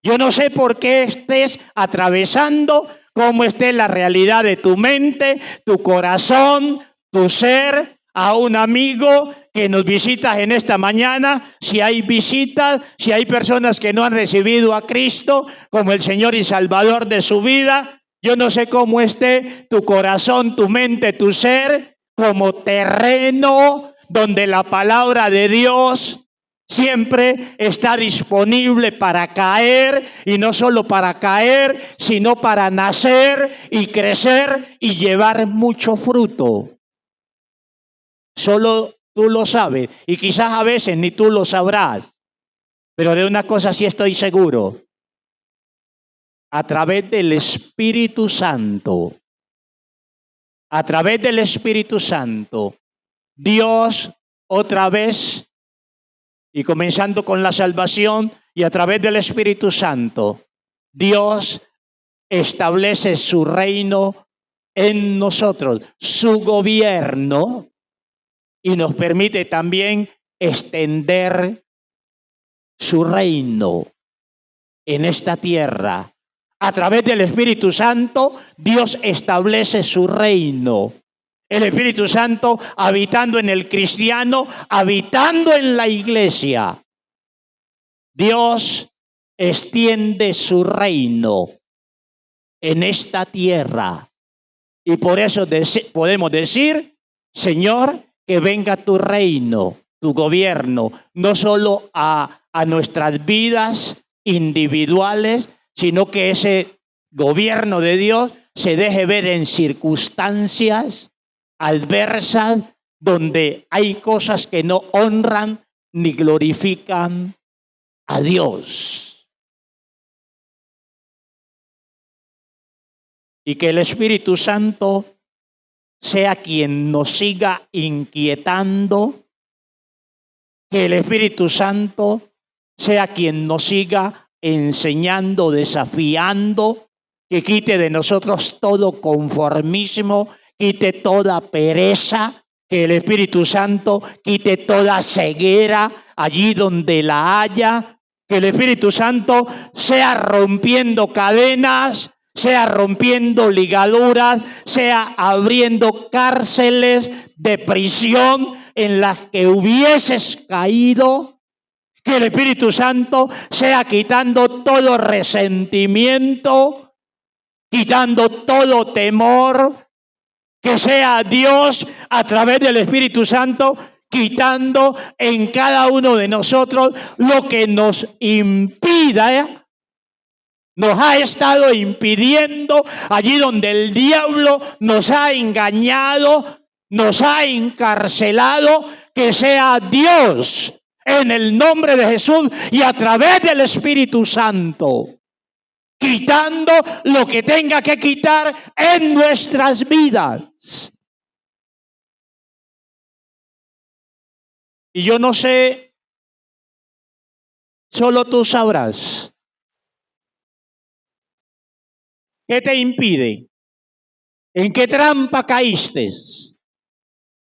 yo no sé por qué estés atravesando, cómo esté la realidad de tu mente, tu corazón, tu ser, a un amigo que nos visitas en esta mañana, si hay visitas, si hay personas que no han recibido a Cristo como el Señor y Salvador de su vida. Yo no sé cómo esté tu corazón, tu mente, tu ser, como terreno donde la palabra de Dios siempre está disponible para caer, y no solo para caer, sino para nacer y crecer y llevar mucho fruto. Solo tú lo sabes, y quizás a veces ni tú lo sabrás, pero de una cosa sí estoy seguro: a través del Espíritu Santo, a través del Espíritu Santo, Dios otra vez, y comenzando con la salvación y a través del Espíritu Santo, Dios establece su reino en nosotros, su gobierno, y nos permite también extender su reino en esta tierra. A través del Espíritu Santo, Dios establece su reino. El Espíritu Santo habitando en el cristiano, habitando en la iglesia. Dios extiende su reino en esta tierra. Y por eso podemos decir: Señor, que venga tu reino, tu gobierno, no solo a nuestras vidas individuales, sino que ese gobierno de Dios se deje ver en circunstancias adversas, donde hay cosas que no honran ni glorifican a Dios. Y que el Espíritu Santo sea quien nos siga inquietando, que el Espíritu Santo sea quien nos siga enseñando, desafiando, que quite de nosotros todo conformismo, quite toda pereza, que el Espíritu Santo quite toda ceguera allí donde la haya, que el Espíritu Santo sea rompiendo cadenas, sea rompiendo ligaduras, sea abriendo cárceles de prisión en las que hubieses caído. Que el Espíritu Santo sea quitando todo resentimiento, quitando todo temor. Que sea Dios a través del Espíritu Santo quitando en cada uno de nosotros lo que nos impida, nos ha estado impidiendo, allí donde el diablo nos ha engañado, nos ha encarcelado. Que sea Dios en el nombre de Jesús y a través del Espíritu Santo, quitando lo que tenga que quitar en nuestras vidas. Y yo no sé, solo tú sabrás, ¿qué te impide? ¿En qué trampa caíste?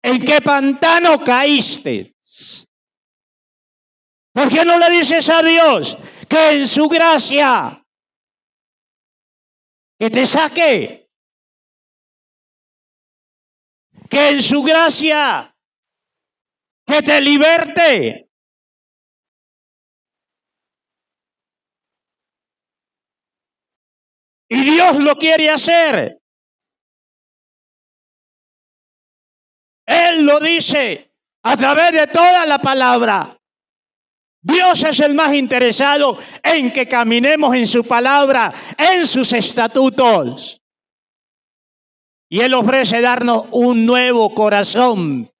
¿En qué pantano caíste? ¿Por qué no le dices a Dios que en su gracia que te saque? Que en su gracia que te liberte. Y Dios lo quiere hacer. Él lo dice a través de toda la palabra. Dios es el más interesado en que caminemos en su palabra, en sus estatutos. Y Él ofrece darnos un nuevo corazón.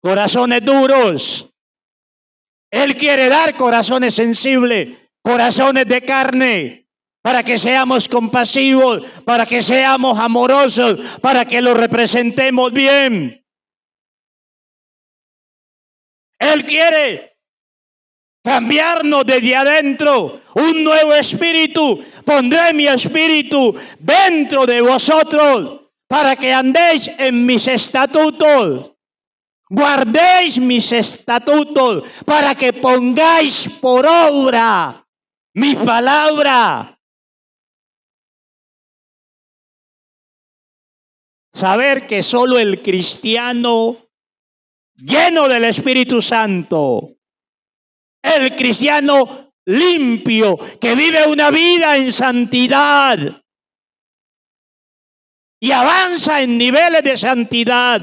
Corazones duros. Él quiere dar corazones sensibles, corazones de carne, para que seamos compasivos, para que seamos amorosos, para que lo representemos bien. Él quiere cambiarnos desde adentro, un nuevo espíritu. Pondré mi espíritu dentro de vosotros para que andéis en mis estatutos. Guardéis mis estatutos para que pongáis por obra mi palabra. Saber que solo el cristiano lleno del Espíritu Santo, el cristiano limpio, que vive una vida en santidad y avanza en niveles de santidad,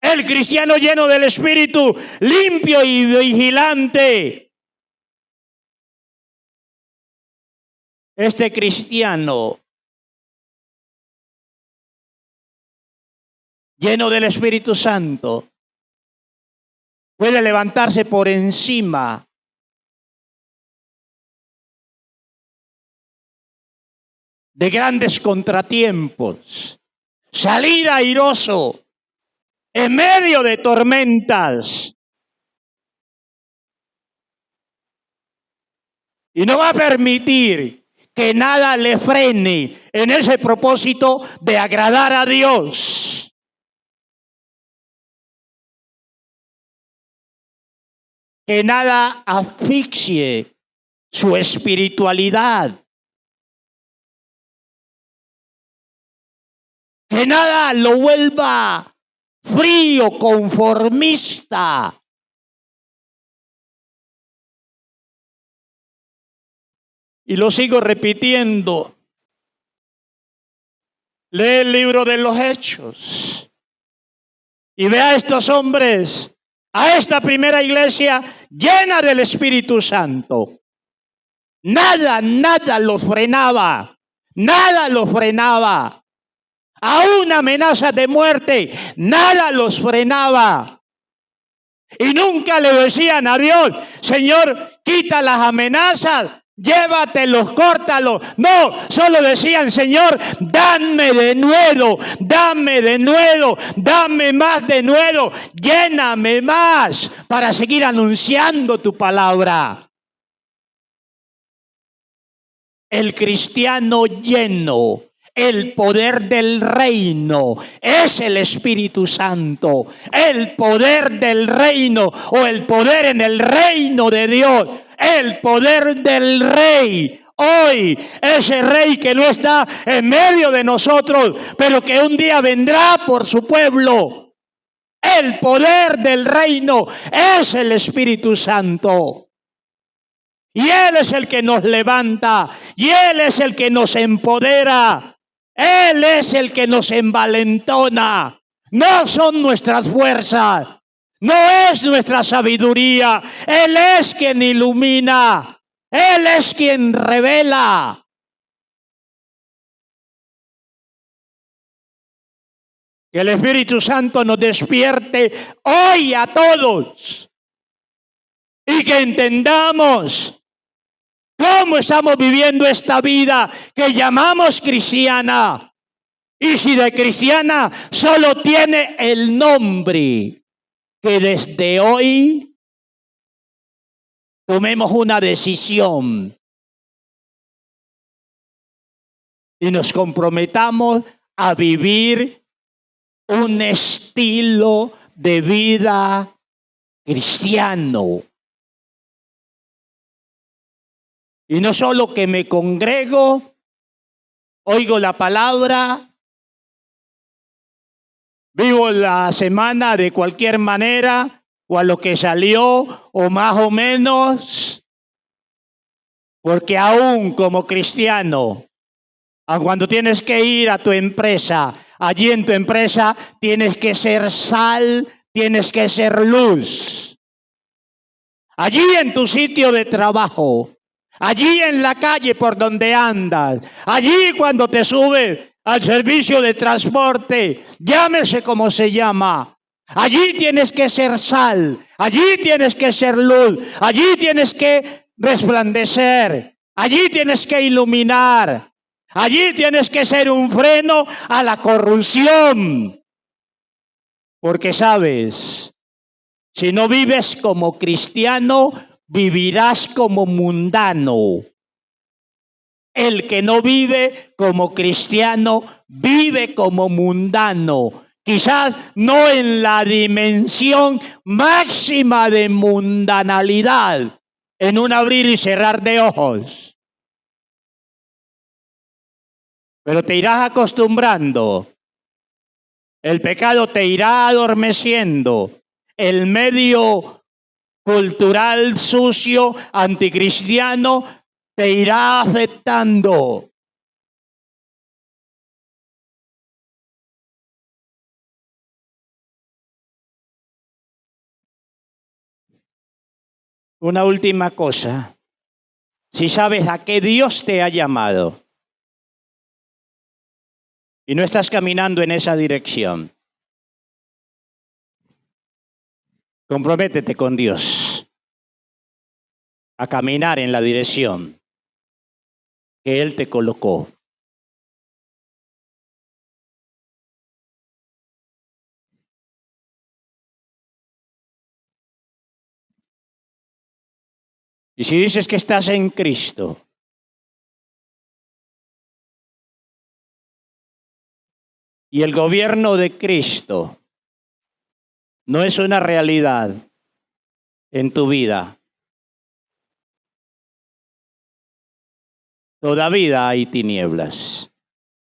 el cristiano lleno del Espíritu, limpio y vigilante, este cristiano lleno del Espíritu Santo puede levantarse por encima de grandes contratiempos, salir airoso en medio de tormentas, y no va a permitir que nada le frene en ese propósito de agradar a Dios. Que nada asfixie su espiritualidad. Que nada lo vuelva frío, conformista. Y lo sigo repitiendo. Lee el libro de los Hechos y ve a estos hombres, a esta primera iglesia llena del Espíritu Santo. Nada los frenaba. Nada los frenaba. A una amenaza de muerte, nada los frenaba. Y nunca le decían a Dios: Señor, quita las amenazas, llévatelos, córtalos. No, solo decían: Señor, dame de nuevo, dame más de nuevo, lléname más para seguir anunciando tu palabra. El cristiano lleno, el poder del reino es el Espíritu Santo. El poder del reino, o el poder en el reino de Dios, el poder del rey. Hoy, ese rey que no está en medio de nosotros, pero que un día vendrá por su pueblo. El poder del reino es el Espíritu Santo. Y Él es el que nos levanta, y Él es el que nos empodera, Él es el que nos envalentona. No son nuestras fuerzas, no es nuestra sabiduría. Él es quien ilumina, Él es quien revela. Que el Espíritu Santo nos despierte hoy a todos y que entendamos cómo estamos viviendo esta vida que llamamos cristiana. Y si de cristiana solo tiene el nombre, que desde hoy tomemos una decisión y nos comprometamos a vivir un estilo de vida cristiano. Y no solo que me congrego, oigo la palabra, vivo la semana de cualquier manera, o a lo que salió, o más o menos, porque aún como cristiano, cuando tienes que ir a tu empresa, allí en tu empresa tienes que ser sal, tienes que ser luz. allí en tu sitio de trabajo, allí en la calle por donde andas, allí cuando te subes al servicio de transporte, llámese como se llama. Allí tienes que ser sal, allí tienes que ser luz, allí tienes que resplandecer, allí tienes que iluminar, allí tienes que ser un freno a la corrupción. Porque sabes, si no vives como cristiano, vivirás como mundano. El que no vive como cristiano, vive como mundano. Quizás no en la dimensión máxima de mundanalidad, en un abrir y cerrar de ojos. Pero te irás acostumbrando. El pecado te irá adormeciendo. El medio cultural sucio, anticristiano, te irá afectando. Una última cosa. Si sabes a qué Dios te ha llamado y no estás caminando en esa dirección, comprométete con Dios a caminar en la dirección que Él te colocó. Y si dices que estás en Cristo, y el gobierno de Cristo no es una realidad en tu vida, todavía hay tinieblas.